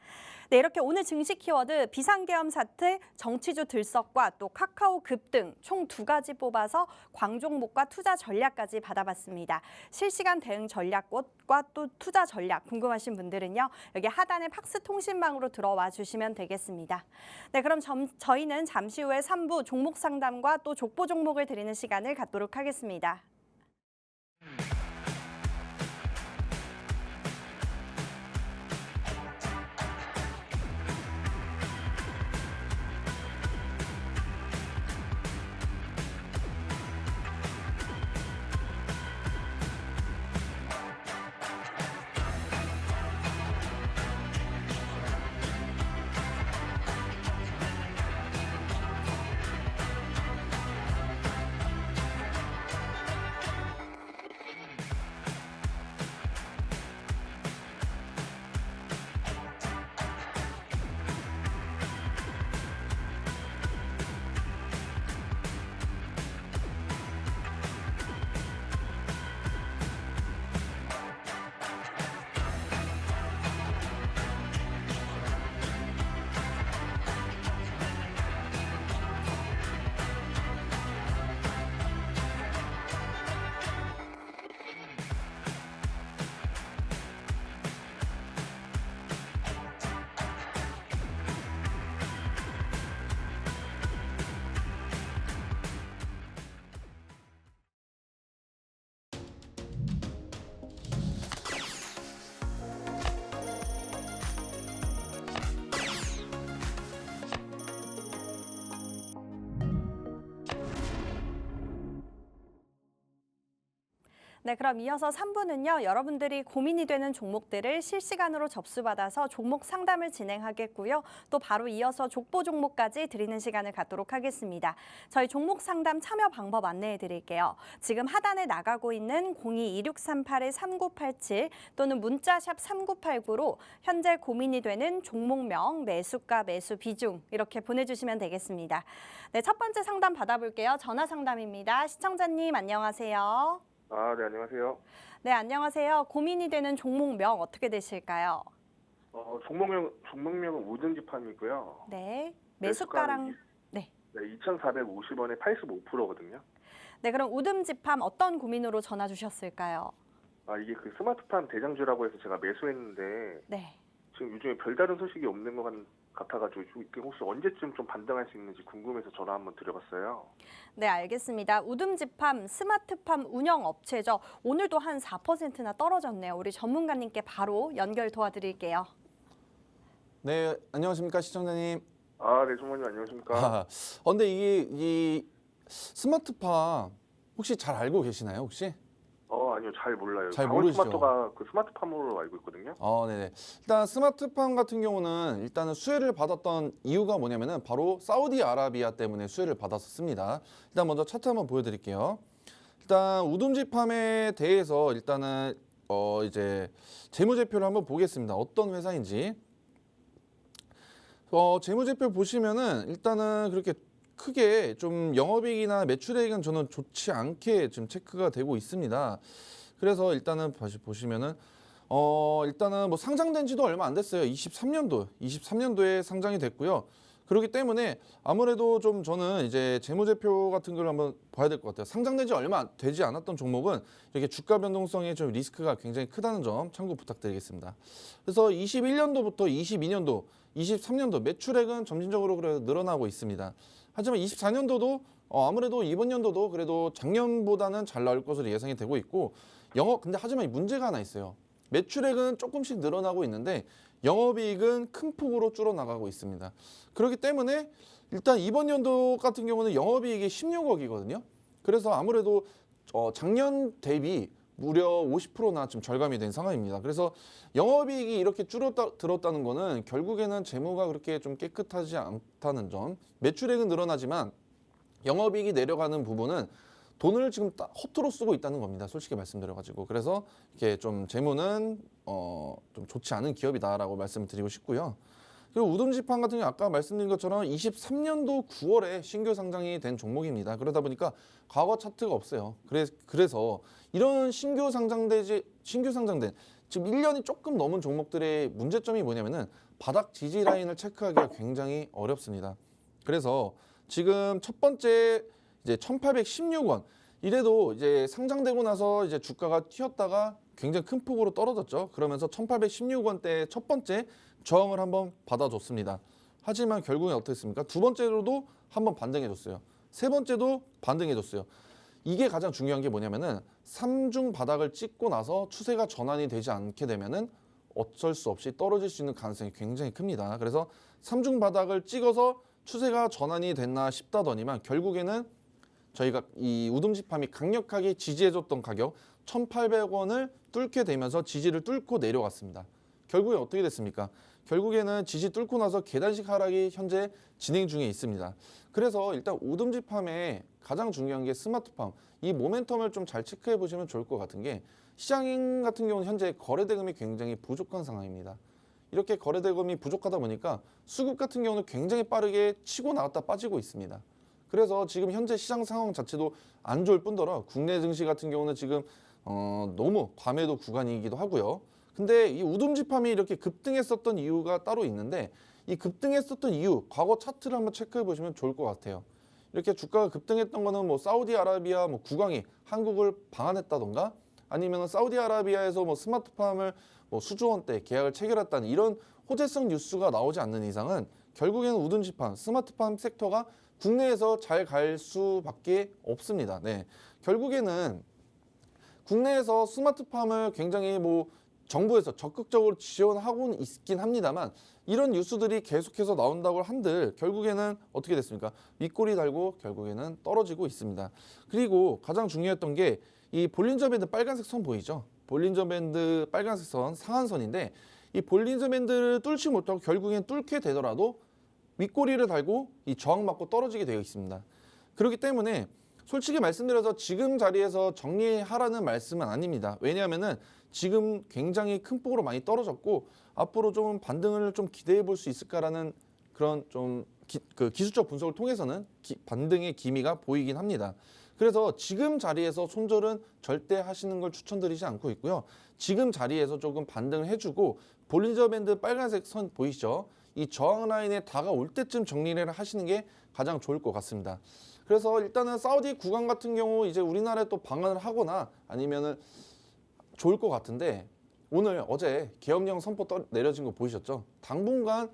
네, 이렇게 오늘 증시 키워드 비상계엄 사태, 정치주 들썩과 또 카카오 급등 총 2가지 뽑아서 광종목과 투자 전략까지 받아봤습니다. 실시간 대응 전략과 또 투자 전략 궁금하신 분들은요. 여기 하단에 팍스 통신망으로 들어와 주시면 되겠습니다. 네, 그럼 저희는 잠시 후에 3부 종목 상담과 또 족보 종목을 드리는 시간을 갖도록 하겠습니다. 네, 그럼 이어서 3부는요. 여러분들이 고민이 되는 종목들을 실시간으로 접수받아서 종목 상담을 진행하겠고요. 또 바로 이어서 족보 종목까지 드리는 시간을 갖도록 하겠습니다. 저희 종목 상담 참여 방법 안내해 드릴게요. 지금 하단에 나가고 있는 02-2638-3987 또는 문자샵 3989로 현재 고민이 되는 종목명, 매수가, 매수 비중 이렇게 보내주시면 되겠습니다. 네, 첫 번째 상담 받아볼게요. 전화 상담입니다. 시청자님 안녕하세요. 네, 안녕하세요. 네, 안녕하세요. 고민이 되는 종목명 어떻게 되실까요? 종목명은 우등지판이고요. 네, 매수가랑 네. 네, 2,450원에 85%거든요. 네, 그럼 우듬집함 어떤 고민으로 전화 주셨을까요? 이게 그 스마트팜 대장주라고 해서 제가 매수했는데 네. 지금 요즘에 별다른 소식이 없는 것 같아가지고 이게 혹시 언제쯤 좀 반등할 수 있는지 궁금해서 전화 한번 드려봤어요. 네, 알겠습니다. 우듬집함 스마트팜 운영 업체죠. 오늘도 한 4%나 떨어졌네요. 우리 전문가님께 바로 연결 도와드릴게요. 네, 안녕하십니까 시청자님. 네, 총무님 안녕하십니까? 근데 이 스마트팜 혹시 잘 알고 계시나요 혹시? 아니요, 잘 몰라요. 잘 모르시죠? 강원토마토가 그 스마트팜으로 알고 있거든요. 네네. 일단 스마트팜 같은 경우는 일단은 수혜를 받았던 이유가 뭐냐면은 바로 사우디아라비아 때문에 수혜를 받았었습니다. 일단 먼저 차트 한번 보여드릴게요. 일단 우듬지팜에 대해서 일단은 이제 재무제표를 한번 보겠습니다. 어떤 회사인지. 재무제표 보시면은 일단은 그렇게 크게 좀 영업이익이나 매출액은 저는 좋지 않게 지금 체크가 되고 있습니다. 그래서 일단은 다시 보시면은 일단은 뭐 상장된 지도 얼마 안 됐어요. 23년도에 상장이 됐고요. 그렇기 때문에 아무래도 좀 저는 이제 재무제표 같은 걸 한번 봐야 될 것 같아요. 상장된 지 얼마 되지 않았던 종목은 이렇게 주가 변동성에 좀 리스크가 굉장히 크다는 점 참고 부탁드리겠습니다. 그래서 21년도부터 22년도, 23년도 매출액은 점진적으로 그래도 늘어나고 있습니다. 하지만 24년도도 아무래도 이번 연도도 그래도 작년보다는 잘 나올 것으로 예상이 되고 있고 근데 하지만 문제가 하나 있어요. 매출액은 조금씩 늘어나고 있는데 영업이익은 큰 폭으로 줄어나가고 있습니다. 그렇기 때문에 일단 이번 연도 같은 경우는 영업이익이 16억이거든요. 그래서 아무래도 작년 대비 무려 50%나 좀 절감이 된 상황입니다. 그래서 영업이익이 이렇게 줄어들었다는 거는 결국에는 재무가 그렇게 좀 깨끗하지 않다는 점. 매출액은 늘어나지만 영업이익이 내려가는 부분은 돈을 지금 허투루 쓰고 있다는 겁니다. 솔직히 말씀드려가지고. 그래서 이렇게 좀 재무는 좀 좋지 않은 기업이다라고 말씀드리고 싶고요. 그리고 우듬지판 같은 경우 아까 말씀드린 것처럼 23년도 9월에 신규 상장이 된 종목입니다. 그러다 보니까 과거 차트가 없어요. 그래서 이런 신규 상장된 지금 1년이 조금 넘은 종목들의 문제점이 뭐냐면은 바닥 지지 라인을 체크하기가 굉장히 어렵습니다. 그래서 지금 첫 번째 이제 1,816원 이래도 이제 상장되고 나서 이제 주가가 튀었다가 굉장히 큰 폭으로 떨어졌죠. 그러면서 1,816원대 첫 번째 저항을 한번 받아줬습니다. 하지만 결국엔 어떻겠습니까? 두 번째로도 한번 반등해줬어요. 세 번째도 반등해줬어요. 이게 가장 중요한 게 뭐냐면은 3중 바닥을 찍고 나서 추세가 전환이 되지 않게 되면은 어쩔 수 없이 떨어질 수 있는 가능성이 굉장히 큽니다. 그래서 3중 바닥을 찍어서 추세가 전환이 됐나 싶다더니만 결국에는 저희가 이 우듬지팜이 강력하게 지지해줬던 가격 1,800원을 뚫게 되면서 지지를 뚫고 내려갔습니다. 결국에 어떻게 됐습니까? 결국에는 지지 뚫고 나서 계단식 하락이 현재 진행 중에 있습니다. 그래서 일단 우듬지팜의 가장 중요한 게 스마트팜. 이 모멘텀을 좀 잘 체크해 보시면 좋을 것 같은 게 시장 같은 경우는 현재 거래대금이 굉장히 부족한 상황입니다. 이렇게 거래대금이 부족하다 보니까 수급 같은 경우는 굉장히 빠르게 치고 나갔다 빠지고 있습니다. 그래서 지금 현재 시장 상황 자체도 안 좋을 뿐더러 국내 증시 같은 경우는 지금 너무 과매도 구간이기도 하고요. 근데 이 우듬지팜이 이렇게 급등했었던 이유가 따로 있는데 이 급등했었던 이유, 과거 차트를 한번 체크해 보시면 좋을 것 같아요. 이렇게 주가가 급등했던 거는 뭐 사우디아라비아 뭐 국왕이 한국을 방한했다던가 아니면 사우디아라비아에서 뭐 스마트팜을 뭐 수조 원대 계약을 체결했다는 이런 호재성 뉴스가 나오지 않는 이상은 결국에는 우듬지팜, 스마트팜 섹터가 국내에서 잘 갈 수밖에 없습니다. 네, 결국에는 국내에서 스마트팜을 굉장히 뭐 정부에서 적극적으로 지원하고는 있긴 합니다만 이런 뉴스들이 계속해서 나온다고 한들 결국에는 어떻게 됐습니까? 윗꼬리 달고 결국에는 떨어지고 있습니다. 그리고 가장 중요했던 게 이 볼린저 밴드 빨간색 선 보이죠? 볼린저 밴드 빨간색 선 상한선인데 이 볼린저 밴드를 뚫지 못하고 결국엔 뚫게 되더라도 윗꼬리를 달고 이 저항받고 떨어지게 되어 있습니다. 그렇기 때문에 솔직히 말씀드려서 지금 자리에서 정리하라는 말씀은 아닙니다. 왜냐하면은 지금 굉장히 큰 폭으로 많이 떨어졌고 앞으로 좀 반등을 좀 기대해 볼 수 있을까라는 그런 좀 기술적 분석을 통해서는 반등의 기미가 보이긴 합니다. 그래서 지금 자리에서 손절은 절대 하시는 걸 추천드리지 않고 있고요. 지금 자리에서 조금 반등을 해주고 볼린저 밴드 빨간색 선 보이시죠? 이 저항 라인에 다가올 때쯤 정리를 하시는 게 가장 좋을 것 같습니다. 그래서 일단은 사우디 구간 같은 경우 이제 우리나라에 또 방한을 하거나 아니면은 좋을 것 같은데 오늘 어제 계엄령 선포 내려진 거 보이셨죠? 당분간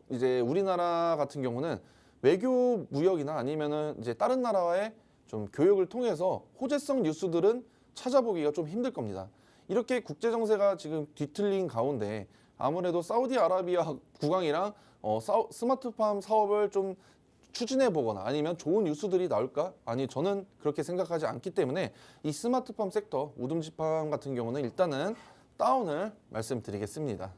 이제 우리나라 같은 경우는 외교 무역이나 아니면은 이제 다른 나라와의 좀 교역을 통해서 호재성 뉴스들은 찾아보기가 좀 힘들 겁니다. 이렇게 국제 정세가 지금 뒤틀린 가운데 아무래도 사우디아라비아 국왕이랑 스마트팜 사업을 좀 추진해 보거나 아니면 좋은 뉴스들이 나올까? 아니 저는 그렇게 생각하지 않기 때문에 이 스마트팜 섹터 우듬지팜 같은 경우는 일단은 다운을 말씀드리겠습니다.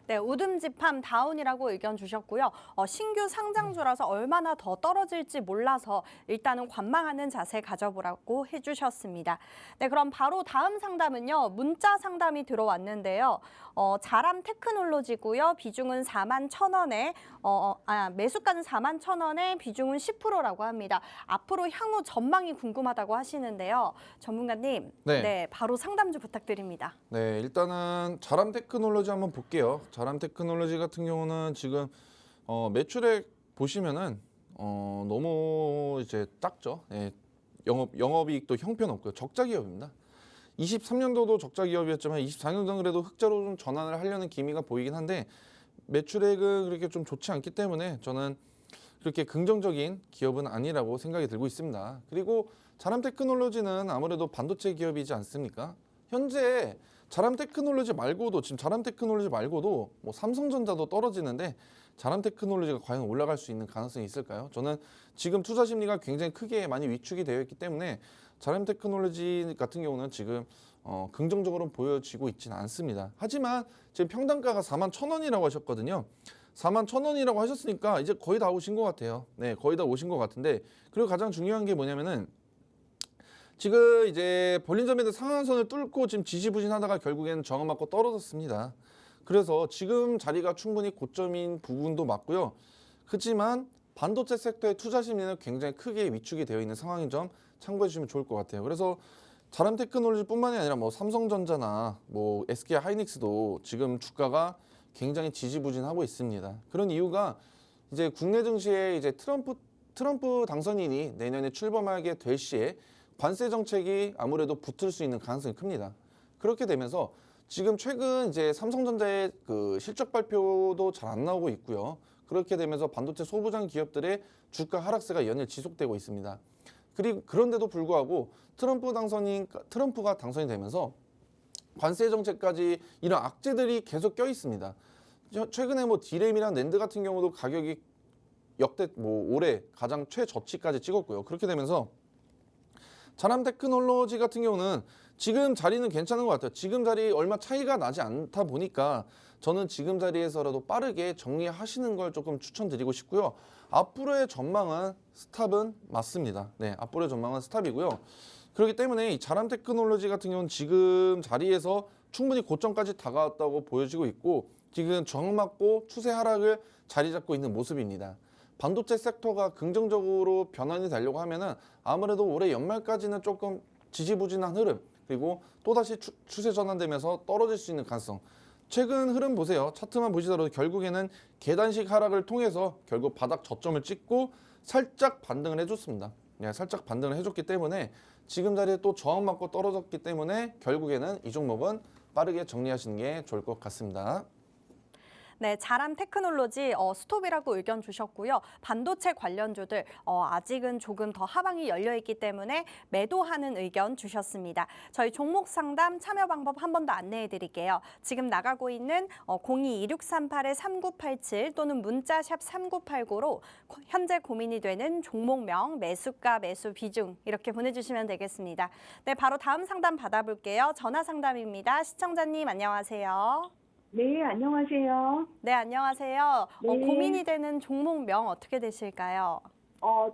네, 우듬지팜 다운이라고 의견 주셨고요. 신규 상장주라서 얼마나 더 떨어질지 몰라서 일단은 관망하는 자세 가져보라고 해주셨습니다. 네, 그럼 바로 다음 상담은요. 문자 상담이 들어왔는데요. 자람 테크놀로지고요. 비중은 41,000원에 매수가는 41,000원에 비중은 10%라고 합니다. 앞으로 향후 전망이 궁금하다고 하시는데요. 전문가님, 네, 바로 상담 좀 부탁드립니다. 네, 일단은 자람 테크놀로지 한번 볼게요. 자람 테크놀로지 같은 경우는 지금 매출액 보시면은 너무 이제 작죠. 예, 영업이익도 형편없고요. 적자 기업입니다. 23년도도 적자 기업이었지만 24년도는 그래도 흑자로 좀 전환을 하려는 기미가 보이긴 한데 매출액은 그렇게 좀 좋지 않기 때문에 저는 그렇게 긍정적인 기업은 아니라고 생각이 들고 있습니다. 그리고 자람 테크놀로지는 아무래도 반도체 기업이지 않습니까? 현재 자람 테크놀로지 말고도 지금 자람 테크놀로지 말고도 뭐 삼성전자도 떨어지는데 자람 테크놀로지가 과연 올라갈 수 있는 가능성이 있을까요? 저는 지금 투자 심리가 굉장히 크게 많이 위축이 되어 있기 때문에 자람 테크놀로지 같은 경우는 지금 긍정적으로 보여지고 있지는 않습니다. 하지만 지금 평단가가 41,000원이라고 하셨거든요. 41,000원이라고 하셨으니까 이제 거의 다 오신 것 같아요. 네, 거의 다 오신 것 같은데 그리고 가장 중요한 게 뭐냐면은 지금 이제 볼린저 밴드 상한선을 뚫고 지금 지지부진하다가 결국에는 저항 맞고 떨어졌습니다. 그래서 지금 자리가 충분히 고점인 부분도 맞고요. 그렇지만 반도체 섹터의 투자 심리는 굉장히 크게 위축이 되어 있는 상황인 점 참고해 주시면 좋을 것 같아요. 그래서 자람 테크놀로지뿐만이 아니라 뭐 삼성전자나 뭐 SK 하이닉스도 지금 주가가 굉장히 지지부진하고 있습니다. 그런 이유가 이제 국내 증시에 이제 트럼프 당선인이 내년에 출범하게 될 시에 관세 정책이 아무래도 붙을 수 있는 가능성이 큽니다. 그렇게 되면서 지금 최근 이제 삼성전자의 그 실적 발표도 잘 안 나오고 있고요. 그렇게 되면서 반도체 소부장 기업들의 주가 하락세가 연일 지속되고 있습니다. 그런데도 불구하고 트럼프가 당선이 되면서 관세 정책까지 이런 악재들이 계속 껴 있습니다. 최근에 뭐 디램이랑 낸드 같은 경우도 가격이 역대 뭐 올해 가장 최저치까지 찍었고요. 그렇게 되면서 자람 테크놀로지 같은 경우는 지금 자리는 괜찮은 것 같아요. 지금 자리 얼마 차이가 나지 않다 보니까 저는 지금 자리에서라도 빠르게 정리하시는 걸 조금 추천드리고 싶고요. 앞으로의 전망은 스탑은 맞습니다. 네, 앞으로의 전망은 스탑이고요. 그렇기 때문에 이 자람 테크놀로지 같은 경우는 지금 자리에서 충분히 고점까지 다가왔다고 보여지고 있고 지금 저항 맞고 추세 하락을 자리 잡고 있는 모습입니다. 반도체 섹터가 긍정적으로 변환이 되려고 하면은 아무래도 올해 연말까지는 조금 지지부진한 흐름 그리고 또다시 추세 전환되면서 떨어질 수 있는 가능성. 최근 흐름 보세요. 차트만 보시더라도 결국에는 계단식 하락을 통해서 결국 바닥 저점을 찍고 살짝 반등을 해줬습니다. 네, 살짝 반등을 해줬기 때문에 지금 자리에 또 저항 맞고 떨어졌기 때문에 결국에는 이 종목은 빠르게 정리하시는 게 좋을 것 같습니다. 네, 자람 테크놀로지 스톱이라고 의견 주셨고요. 반도체 관련주들 아직은 조금 더 하방이 열려 있기 때문에 매도하는 의견 주셨습니다. 저희 종목 상담 참여 방법 한 번 더 안내해 드릴게요. 지금 나가고 있는 02-2638-3987 또는 문자 샵 3989로 현재 고민이 되는 종목명, 매수가, 매수 비중 이렇게 보내주시면 되겠습니다. 네, 바로 다음 상담 받아볼게요. 전화 상담입니다. 시청자님 안녕하세요. 네, 안녕하세요. 네, 안녕하세요. 네. 고민이 되는 종목명 어떻게 되실까요?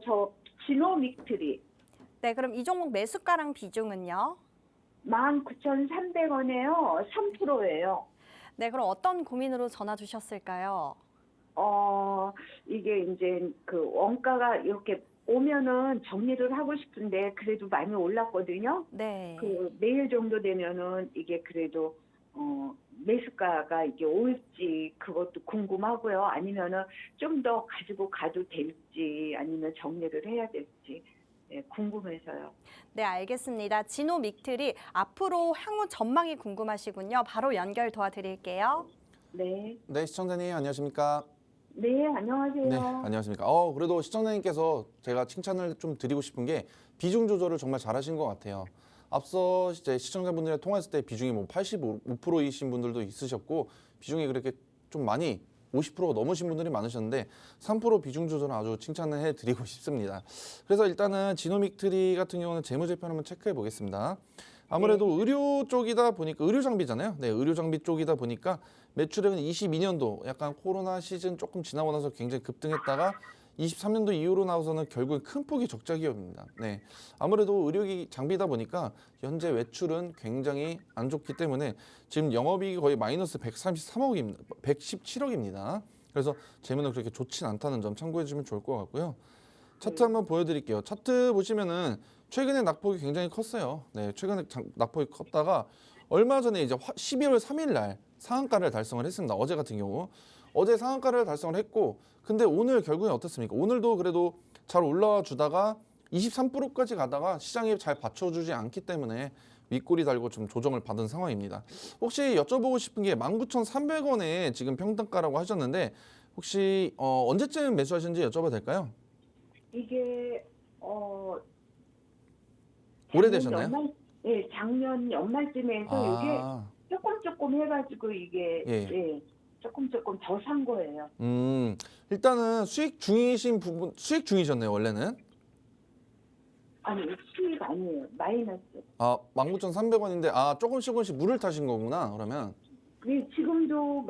저 지노믹트리 네, 그럼 이 종목 매수가랑 비중은요? 19,300원에요. 3%예요. 네, 그럼 어떤 고민으로 전화 주셨을까요? 이게 이제 그 원가가 이렇게 오면은 정리를 하고 싶은데 그래도 많이 올랐거든요. 네. 그 내일 정도 되면은 이게 그래도 매수가가 이게 올지 그것도 궁금하고요. 아니면은 좀 더 가지고 가도 될지 아니면 정리를 해야 될지 궁금해서요. 네, 알겠습니다. 지노믹틀이 앞으로 향후 전망이 궁금하시군요. 바로 연결 도와드릴게요. 네. 네, 시청자님 안녕하십니까? 네, 안녕하세요. 네, 안녕하십니까? 그래도 시청자님께서 제가 칭찬을 좀 드리고 싶은 게 비중 조절을 정말 잘하신 것 같아요. 앞서 이제 시청자분들이랑 통화했을 때 비중이 뭐 85%이신 분들도 있으셨고 비중이 그렇게 좀 많이 50%가 넘으신 분들이 많으셨는데 3% 비중 조절은 아주 칭찬을 해드리고 싶습니다. 그래서 일단은 지노믹트리 같은 경우는 재무제표 한번 체크해 보겠습니다. 아무래도 의료 쪽이다 보니까 의료 장비잖아요. 네, 의료 장비 쪽이다 보니까 매출액은 22년도 약간 코로나 시즌 조금 지나고 나서 굉장히 급등했다가 23년도 이후로 나와서는 결국엔 큰 폭의 적자 기업입니다. 네, 아무래도 의료기 장비다 보니까 현재 매출은 굉장히 안 좋기 때문에 지금 영업이익이 거의 마이너스 133억입니다. 117억입니다. 그래서 재무는 그렇게 좋진 않다는 점 참고해 주시면 좋을 것 같고요. 차트 한번 보여드릴게요. 차트 보시면은 최근에 낙폭이 굉장히 컸어요. 네, 최근에 낙폭이 컸다가 얼마 전에 이제 12월 3일 날 상한가를 달성을 했습니다. 어제 같은 경우. 어제 상한가를 달성을 했고 근데 오늘 결국엔 어떻습니까? 오늘도 그래도 잘 올라와 주다가 23%까지 가다가 시장이 잘 받쳐주지 않기 때문에 윗꼬리 달고 좀 조정을 받은 상황입니다. 혹시 여쭤보고 싶은 게 19,300원에 지금 평단가라고 하셨는데 혹시 언제쯤 매수하셨는지 여쭤봐도 될까요? 이게 오래되셨나요? 네, 작년 연말쯤에서 이게 조금 해가지고 이게 예. 조금 더 산 거예요. 일단은 수익 중이신 부분, 수익 중이셨네요, 원래는. 아니, 수익 아니에요. 마이너스. 19,300원인데 조금씩 물을 타신 거구나, 그러면. 네, 지금도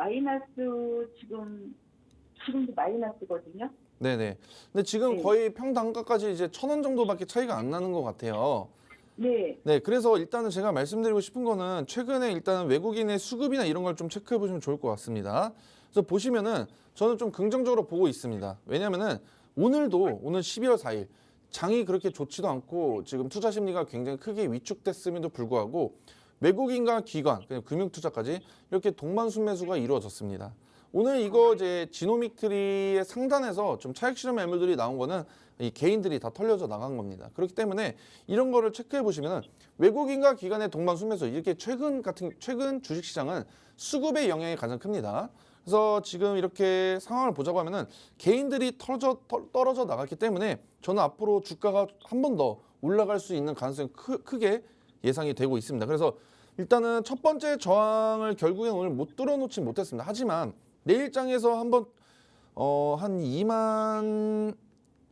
마이너스거든요. 네네. 근데 지금 네. 거의 평단가까지 이제 1,000원 정도밖에 차이가 안 나는 것 같아요. 네. 네, 그래서 일단은 제가 말씀드리고 싶은 거는 최근에 일단 외국인의 수급이나 이런 걸 좀 체크해 보시면 좋을 것 같습니다. 그래서 보시면은 저는 좀 긍정적으로 보고 있습니다. 왜냐면은 오늘 12월 4일 장이 그렇게 좋지도 않고 지금 투자 심리가 굉장히 크게 위축됐음에도 불구하고 외국인과 기관, 그냥 금융투자까지 이렇게 동반순 매수가 이루어졌습니다. 오늘 이거 이제 지노믹트리의 상단에서 좀 차익 실현 매물들이 나온 거는 이 개인들이 다 털려져 나간 겁니다. 그렇기 때문에 이런 거를 체크해 보시면은 외국인과 기관의 동반 순매수 이렇게 최근 주식 시장은 수급의 영향이 가장 큽니다. 그래서 지금 이렇게 상황을 보자고 하면은 개인들이 떨어져 나갔기 때문에 저는 앞으로 주가가 한 번 더 올라갈 수 있는 가능성이 크게 예상이 되고 있습니다. 그래서 일단은 첫 번째 저항을 결국엔 오늘 못 뚫어놓지 못했습니다. 하지만 내일장에서 한번 한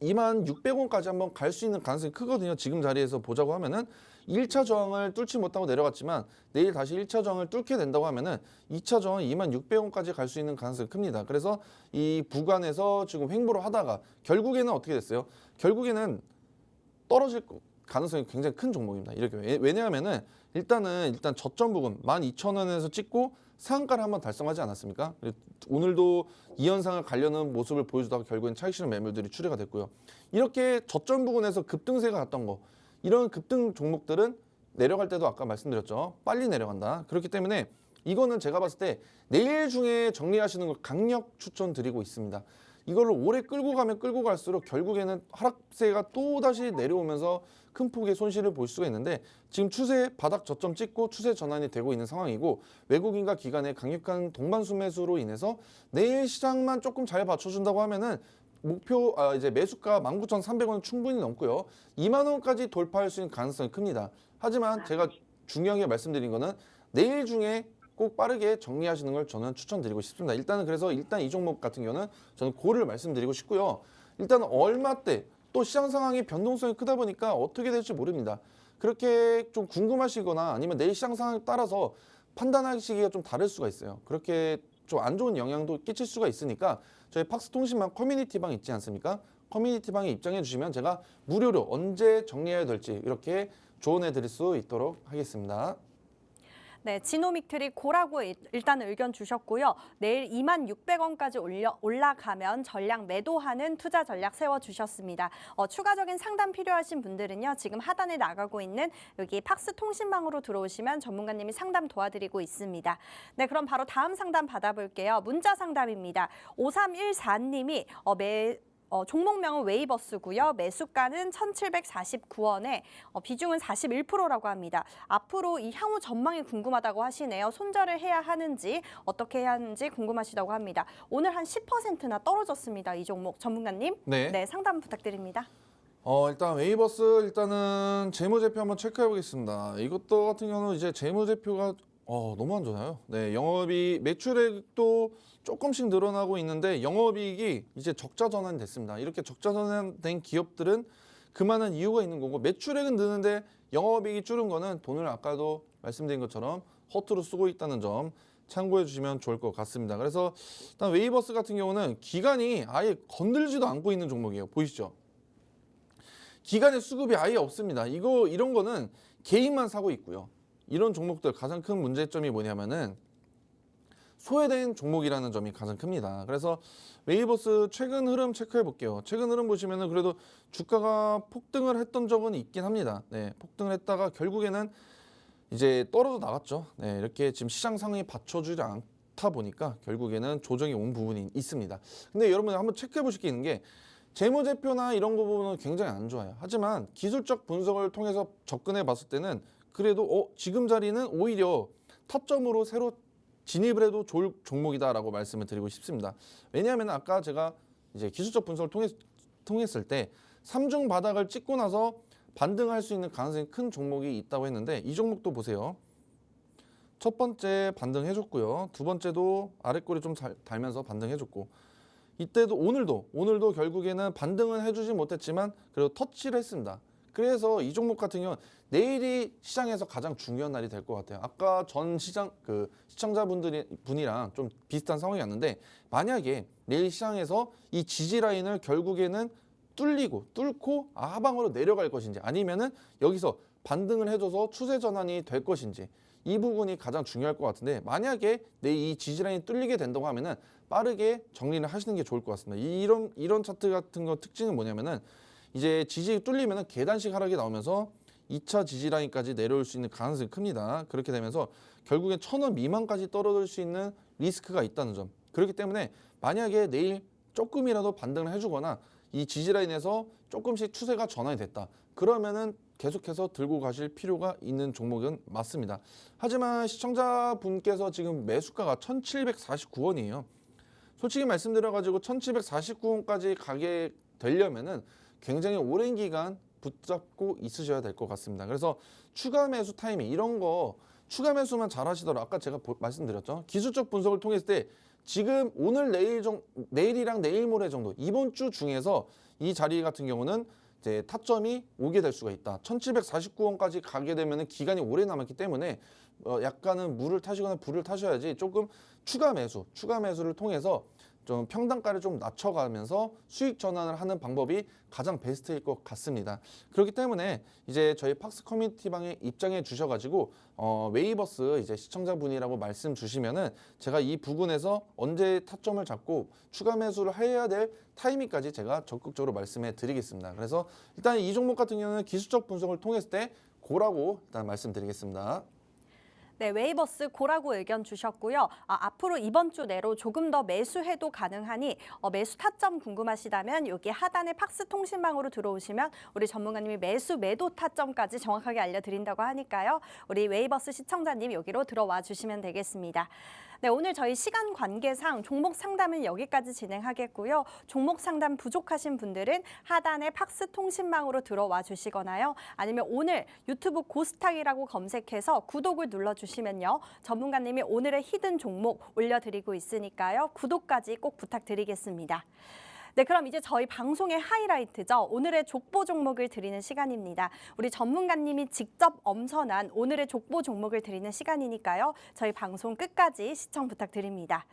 26,000원까지 한번 갈 수 있는 가능성이 크거든요. 지금 자리에서 보자고 하면은 1차 저항을 뚫지 못하고 내려갔지만 내일 다시 1차 저항을 뚫게 된다고 하면은 2차 저항 26,000원까지 갈 수 있는 가능성이 큽니다. 그래서 이 구간에서 지금 횡보를 하다가 결국에는 어떻게 됐어요? 결국에는 떨어질 가능성이 굉장히 큰 종목입니다. 이렇게 왜냐하면은 일단 저점 부분 12,000원에서 찍고 상한가를 한번 달성하지 않았습니까? 오늘도 이 현상을 가려는 모습을 보여주다가 결국엔 차익 실현 매물들이 출회가 됐고요. 이렇게 저점 부분에서 급등세가 갔던 거 이런 급등 종목들은 내려갈 때도 아까 말씀드렸죠. 빨리 내려간다. 그렇기 때문에 이거는 제가 봤을 때 내일 중에 정리하시는 걸 강력 추천드리고 있습니다. 이걸로 오래 끌고 가면 끌고 갈수록 결국에는 하락세가 또다시 내려오면서 큰 폭의 손실을 볼 수가 있는데 지금 추세 바닥 저점 찍고 추세 전환이 되고 있는 상황이고 외국인과 기관의 강력한 동반수 매수로 인해서 내일 시장만 조금 잘 받쳐준다고 하면은 목표 이제 매수가 19,300원 충분히 넘고요. 2만 원까지 돌파할 수 있는 가능성이 큽니다. 하지만 제가 중요하게 말씀드린 거는 내일 중에 꼭 빠르게 정리하시는 걸 저는 추천드리고 싶습니다. 일단 이 종목 같은 경우는 저는 고를 말씀드리고 싶고요. 일단 얼마때 또 시장 상황이 변동성이 크다 보니까 어떻게 될지 모릅니다. 그렇게 좀 궁금하시거나 아니면 내일 시장 상황에 따라서 판단하시기가 좀 다를 수가 있어요. 그렇게 좀 안 좋은 영향도 끼칠 수가 있으니까 저희 팍스통신망 커뮤니티방 있지 않습니까? 커뮤니티방에 입장해 주시면 제가 무료로 언제 정리해야 될지 이렇게 조언해 드릴 수 있도록 하겠습니다. 네, 지노믹트리 고라고 일단 의견 주셨고요. 내일 26,600원까지 올라가면 전량 매도하는 투자 전략 세워주셨습니다. 추가적인 상담 필요하신 분들은요. 지금 하단에 나가고 있는 여기 팍스 통신망으로 들어오시면 전문가님이 상담 도와드리고 있습니다. 네, 그럼 바로 다음 상담 받아볼게요. 문자 상담입니다. 5314님이 종목명은 웨이버스고요. 매수가는 1,749원에 비중은 41%라고 합니다. 앞으로 이 향후 전망이 궁금하다고 하시네요. 손절을 해야 하는지 어떻게 해야 하는지 궁금하시다고 합니다. 오늘 한 10%나 떨어졌습니다. 이 종목 전문가님. 네. 상담 부탁드립니다. 일단 웨이버스 일단은 재무제표 한번 체크해 보겠습니다. 이것도 같은 경우는 이제 재무제표가 너무 안 좋아요. 네, 영업이 매출액도 조금씩 늘어나고 있는데 영업이익이 이제 적자 전환이 됐습니다. 이렇게 적자 전환된 기업들은 그만한 이유가 있는 거고 매출액은 느는데 영업이익이 줄은 거는 돈을 아까도 말씀드린 것처럼 허투루 쓰고 있다는 점 참고해 주시면 좋을 것 같습니다. 그래서 일단 웨이버스 같은 경우는 기간이 아예 건들지도 않고 있는 종목이에요. 보이시죠? 기간의 수급이 아예 없습니다. 이런 거는 개인만 사고 있고요. 이런 종목들 가장 큰 문제점이 뭐냐면은 소외된 종목이라는 점이 가장 큽니다. 그래서 웨이버스 최근 흐름 체크해 볼게요. 최근 흐름 보시면은 그래도 주가가 폭등을 했던 적은 있긴 합니다. 네, 폭등을 했다가 결국에는 이제 떨어져 나갔죠. 네, 이렇게 지금 시장 상황이 받쳐주지 않다 보니까 결국에는 조정이 온 부분이 있습니다. 근데 여러분 한번 체크해 보실 게 있는 게 재무제표나 이런 거 보면 굉장히 안 좋아요. 하지만 기술적 분석을 통해서 접근해 봤을 때는 그래도 지금 자리는 오히려 타점으로 새로 진입을 해도 좋을 종목이다라고 말씀을 드리고 싶습니다. 왜냐하면 아까 제가 이제 기술적 분석을 통했을 때 3중 바닥을 찍고 나서 반등할 수 있는 가능성이 큰 종목이 있다고 했는데 이 종목도 보세요. 첫 번째 반등해줬고요. 두 번째도 아랫골이 좀 달면서 반등해줬고 이때도 오늘도 결국에는 반등은 해주지 못했지만 그래도 터치를 했습니다. 그래서 이 종목 같은 경우는 내일이 시장에서 가장 중요한 날이 될 것 같아요. 아까 전 시청자분이랑 좀 비슷한 상황이었는데 만약에 내일 시장에서 이 지지 라인을 결국에는 뚫고 하방으로 내려갈 것인지 아니면은 여기서 반등을 해줘서 추세 전환이 될 것인지 이 부분이 가장 중요할 것 같은데 만약에 내일 이 지지 라인이 뚫리게 된다고 하면은 빠르게 정리를 하시는 게 좋을 것 같습니다. 이런 차트 같은 거 특징은 뭐냐면은 이제 지지 뚫리면은 계단식 하락이 나오면서 2차 지지 라인까지 내려올 수 있는 가능성이 큽니다. 그렇게 되면서 결국엔 1,000원 미만까지 떨어질 수 있는 리스크가 있다는 점. 그렇기 때문에 만약에 내일 조금이라도 반등을 해주거나 이 지지 라인에서 조금씩 추세가 전환이 됐다. 그러면은 계속해서 들고 가실 필요가 있는 종목은 맞습니다. 하지만 시청자분께서 지금 매수가가 1,749원이에요. 솔직히 말씀드려가지고 1,749원까지 가게 되려면은 굉장히 오랜 기간 붙잡고 있으셔야 될 것 같습니다. 그래서 추가 매수 타이밍 이런 거 추가 매수만 잘 하시더라도 아까 제가 말씀드렸죠. 기술적 분석을 통했을 때 지금 오늘 내일이랑 내일 모레 정도 이번 주 중에서 이 자리 같은 경우는 이제 타점이 오게 될 수가 있다. 1,749원까지 가게 되면 기간이 오래 남았기 때문에 약간은 물을 타시거나 불을 타셔야지 조금 추가 매수를 통해서 좀 평단가를 좀 낮춰가면서 수익 전환을 하는 방법이 가장 베스트일 것 같습니다. 그렇기 때문에 이제 저희 팍스 커뮤니티방에 입장해 주셔가지고 웨이버스 이제 시청자분이라고 말씀 주시면은 제가 이 부분에서 언제 타점을 잡고 추가 매수를 해야 될 타이밍까지 제가 적극적으로 말씀해 드리겠습니다. 그래서 일단 이 종목 같은 경우는 기술적 분석을 통했을 때 고라고 일단 말씀드리겠습니다. 네, 웨이버스 고라고 의견 주셨고요. 앞으로 이번 주 내로 조금 더 매수해도 가능하니 매수 타점 궁금하시다면 여기 하단에 팍스 통신망으로 들어오시면 우리 전문가님이 매수 매도 타점까지 정확하게 알려드린다고 하니까요. 우리 웨이버스 시청자님 여기로 들어와 주시면 되겠습니다. 네, 오늘 저희 시간 관계상 종목 상담은 여기까지 진행하겠고요. 종목 상담 부족하신 분들은 하단에 팍스 통신망으로 들어와 주시거나요. 아니면 오늘 유튜브 고스탁이라고 검색해서 구독을 눌러주시면요. 전문가님이 오늘의 히든 종목 올려드리고 있으니까요. 구독까지 꼭 부탁드리겠습니다. 네, 그럼 이제 저희 방송의 하이라이트죠. 오늘의 족보 종목을 드리는 시간입니다. 우리 전문가님이 직접 엄선한 오늘의 족보 종목을 드리는 시간이니까요. 저희 방송 끝까지 시청 부탁드립니다.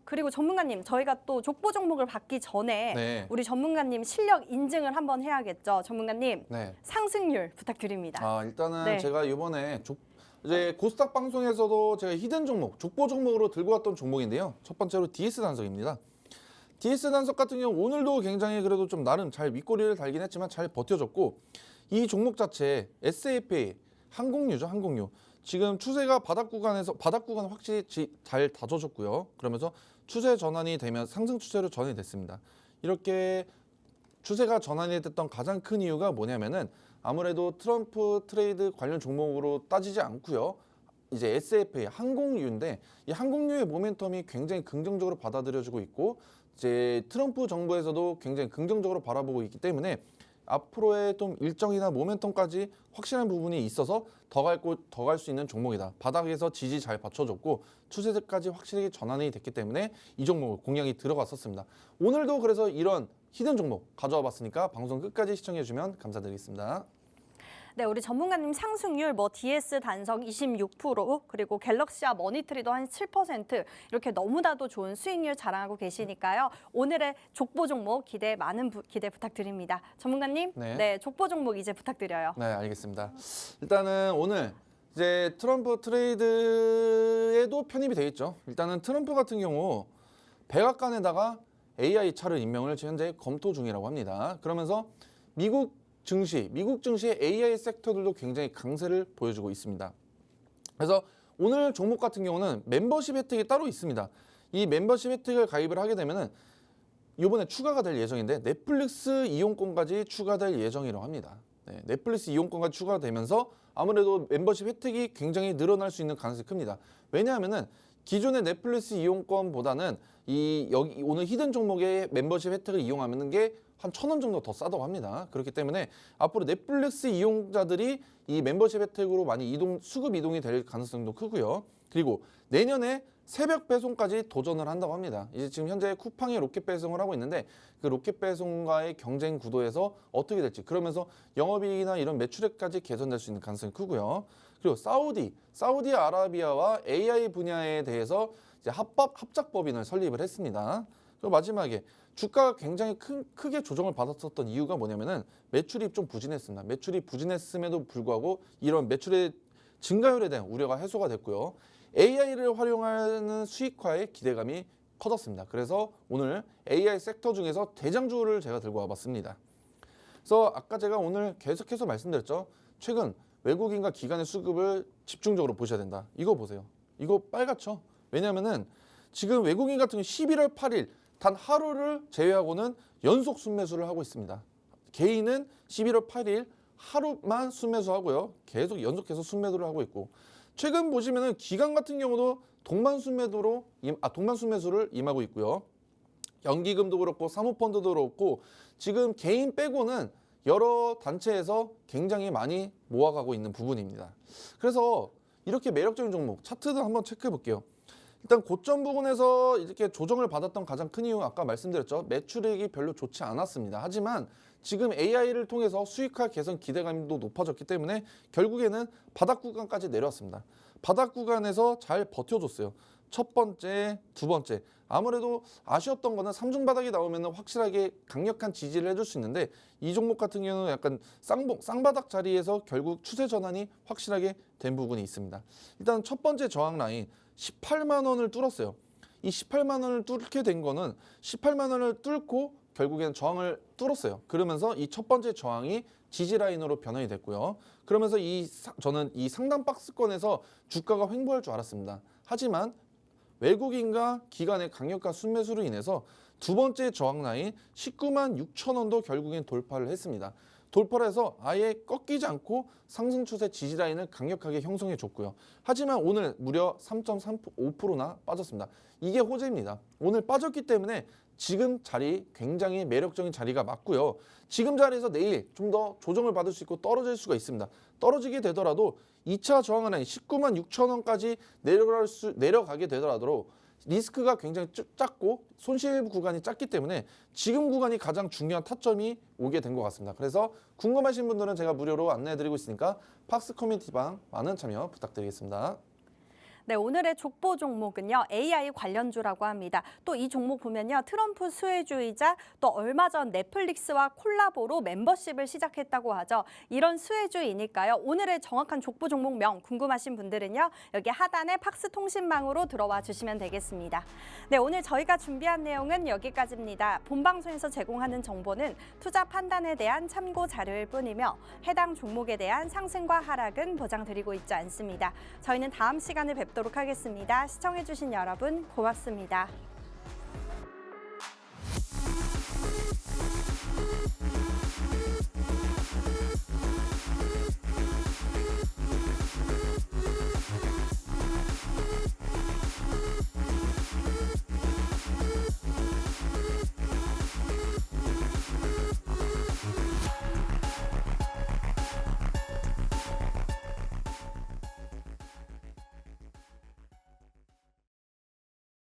그리고 전문가님, 저희가 또 족보 종목을 받기 전에 네. 우리 전문가님 실력 인증을 한번 해야겠죠. 전문가님, 네. 상승률 부탁드립니다. 일단은 네. 제가 이번에 이제 고스탁 방송에서도 제가 히든 종목, 족보 종목으로 들고 왔던 종목인데요. 첫 번째로 DS 단석입니다. DS 단석 같은 경우 오늘도 굉장히 그래도 좀 나름 잘 윗꼬리를 달긴 했지만 잘 버텨줬고, 이 종목 자체 SAPA 항공유죠, 항공유. 지금 추세가 바닥 구간 확실히 잘 다져줬고요. 그러면서 추세 전환이 되면 상승 추세로 전환이 됐습니다. 이렇게 추세가 전환이 됐던 가장 큰 이유가 뭐냐면은 아무래도 트럼프 트레이드 관련 종목으로 따지지 않고요. 이제 SAPA 항공유인데 이 항공유의 모멘텀이 굉장히 긍정적으로 받아들여지고 있고, 이제 트럼프 정부에서도 굉장히 긍정적으로 바라보고 있기 때문에 앞으로의 좀 일정이나 모멘텀까지 확실한 부분이 있어서 더 갈 수 있는 종목이다. 바닥에서 지지 잘 받쳐줬고 추세까지 확실히 전환이 됐기 때문에 이 종목을 공략이 들어갔었습니다. 오늘도 그래서 이런 히든 종목 가져와 봤으니까 방송 끝까지 시청해 주시면 감사드리겠습니다. 네, 우리 전문가님 상승률 DS 단석 26%, 그리고 갤럭시와 머니트리도 한 7% 이렇게 너무나도 좋은 수익률 자랑하고 계시니까요. 오늘의 족보 종목 많은 기대 부탁드립니다. 전문가님, 네. 족보 종목 이제 부탁드려요. 네, 알겠습니다. 일단은 오늘 이제 트럼프 트레이드에도 편입이 되어 있죠. 일단은 트럼프 같은 경우 백악관에다가 AI 차를 임명을 현재 검토 중이라고 합니다. 그러면서 미국 증시의 AI 섹터들도 굉장히 강세를 보여주고 있습니다. 그래서 오늘 종목 같은 경우는 멤버십 혜택이 따로 있습니다. 이 멤버십 혜택을 가입을 하게 되면은 이번에 추가가 될 예정인데 넷플릭스 이용권까지 추가될 예정이라고 합니다. 네, 넷플릭스 이용권까지 추가되면서 아무래도 멤버십 혜택이 굉장히 늘어날 수 있는 가능성이 큽니다. 왜냐하면은 기존의 넷플릭스 이용권보다는 여기 오늘 히든 종목의 멤버십 혜택을 이용하는 게 한 1,000원 정도 더 싸다고 합니다. 그렇기 때문에 앞으로 넷플릭스 이용자들이 이 멤버십 혜택으로 많이 수급 이동이 될 가능성도 크고요. 그리고 내년에 새벽 배송까지 도전을 한다고 합니다. 이제 지금 현재 쿠팡이 로켓 배송을 하고 있는데 그 로켓 배송과의 경쟁 구도에서 어떻게 될지, 그러면서 영업이익이나 이런 매출액까지 개선될 수 있는 가능성이 크고요. 그리고 사우디아라비아와 AI 분야에 대해서 이제 합작법인을 설립을 했습니다. 그리고 마지막에 주가가 굉장히 크게 조정을 받았었던 이유가 뭐냐면은 매출이 좀 부진했습니다. 매출이 부진했음에도 불구하고 이런 매출의 증가율에 대한 우려가 해소가 됐고요. AI를 활용하는 수익화의 기대감이 커졌습니다. 그래서 오늘 AI 섹터 중에서 대장주를 제가 들고 와봤습니다. 그래서 아까 제가 오늘 계속해서 말씀드렸죠. 최근 외국인과 기관의 수급을 집중적으로 보셔야 된다. 이거 보세요. 이거 빨갛죠? 왜냐하면은 지금 외국인 같은 경우 11월 8일 단 하루를 제외하고는 연속 순매수를 하고 있습니다. 개인은 11월 8일 하루만 순매수하고요. 계속 연속해서 순매도를 하고 있고, 최근 보시면은 기관 같은 경우도 동반 순매수를 임하고 있고요. 연기금도 그렇고 사모펀드도 그렇고 지금 개인 빼고는 여러 단체에서 굉장히 많이 모아가고 있는 부분입니다. 그래서 이렇게 매력적인 종목 차트도 한번 체크해 볼게요. 일단 고점 부분에서 이렇게 조정을 받았던 가장 큰 이유 아까 말씀드렸죠. 매출액이 별로 좋지 않았습니다. 하지만 지금 AI를 통해서 수익화 개선 기대감도 높아졌기 때문에 결국에는 바닥 구간까지 내려왔습니다. 바닥 구간에서 잘 버텨줬어요. 첫 번째, 두 번째. 아무래도 아쉬웠던 거는 삼중 바닥이 나오면 확실하게 강력한 지지를 해줄 수 있는데 이 종목 같은 경우는 약간 쌍바닥 자리에서 결국 추세 전환이 확실하게 된 부분이 있습니다. 일단 첫 번째 저항 라인 18만 원을 뚫었어요. 이 18만 원을 뚫게 된 거는 18만 원을 뚫고 결국에는 저항을 뚫었어요. 그러면서 이 첫 번째 저항이 지지 라인으로 변환이 됐고요. 그러면서 저는 이 상단 박스권에서 주가가 횡보할 줄 알았습니다. 하지만 외국인과 기관의 강력한 순매수로 인해서 두 번째 저항 라인 19만 6천 원도 결국엔 돌파를 했습니다. 돌파를 해서 아예 꺾이지 않고 상승 추세 지지 라인을 강력하게 형성해 줬고요. 하지만 오늘 무려 3.35%나 빠졌습니다. 이게 호재입니다. 오늘 빠졌기 때문에 지금 자리 굉장히 매력적인 자리가 맞고요. 지금 자리에서 내일 좀 더 조정을 받을 수 있고 떨어질 수가 있습니다. 떨어지게 되더라도 2차 저항 라인 19만 6천 원까지 내려가게 되더라도 리스크가 굉장히 작고 손실 구간이 작기 때문에 지금 구간이 가장 중요한 타점이 오게 된 것 같습니다. 그래서 궁금하신 분들은 제가 무료로 안내해드리고 있으니까 팍스 커뮤니티방 많은 참여 부탁드리겠습니다. 네, 오늘의 족보 종목은요, AI 관련주라고 합니다. 또 이 종목 보면요, 트럼프 수혜주이자 또 얼마 전 넷플릭스와 콜라보로 멤버십을 시작했다고 하죠. 이런 수혜주이니까요. 오늘의 정확한 족보 종목명 궁금하신 분들은요, 여기 하단에 팍스 통신망으로 들어와 주시면 되겠습니다. 네, 오늘 저희가 준비한 내용은 여기까지입니다. 본방송에서 제공하는 정보는 투자 판단에 대한 참고 자료일 뿐이며 해당 종목에 대한 상승과 하락은 보장드리고 있지 않습니다. 저희는 다음 시간에 뵙도록 하겠습니다. 시청해주신 여러분 고맙습니다.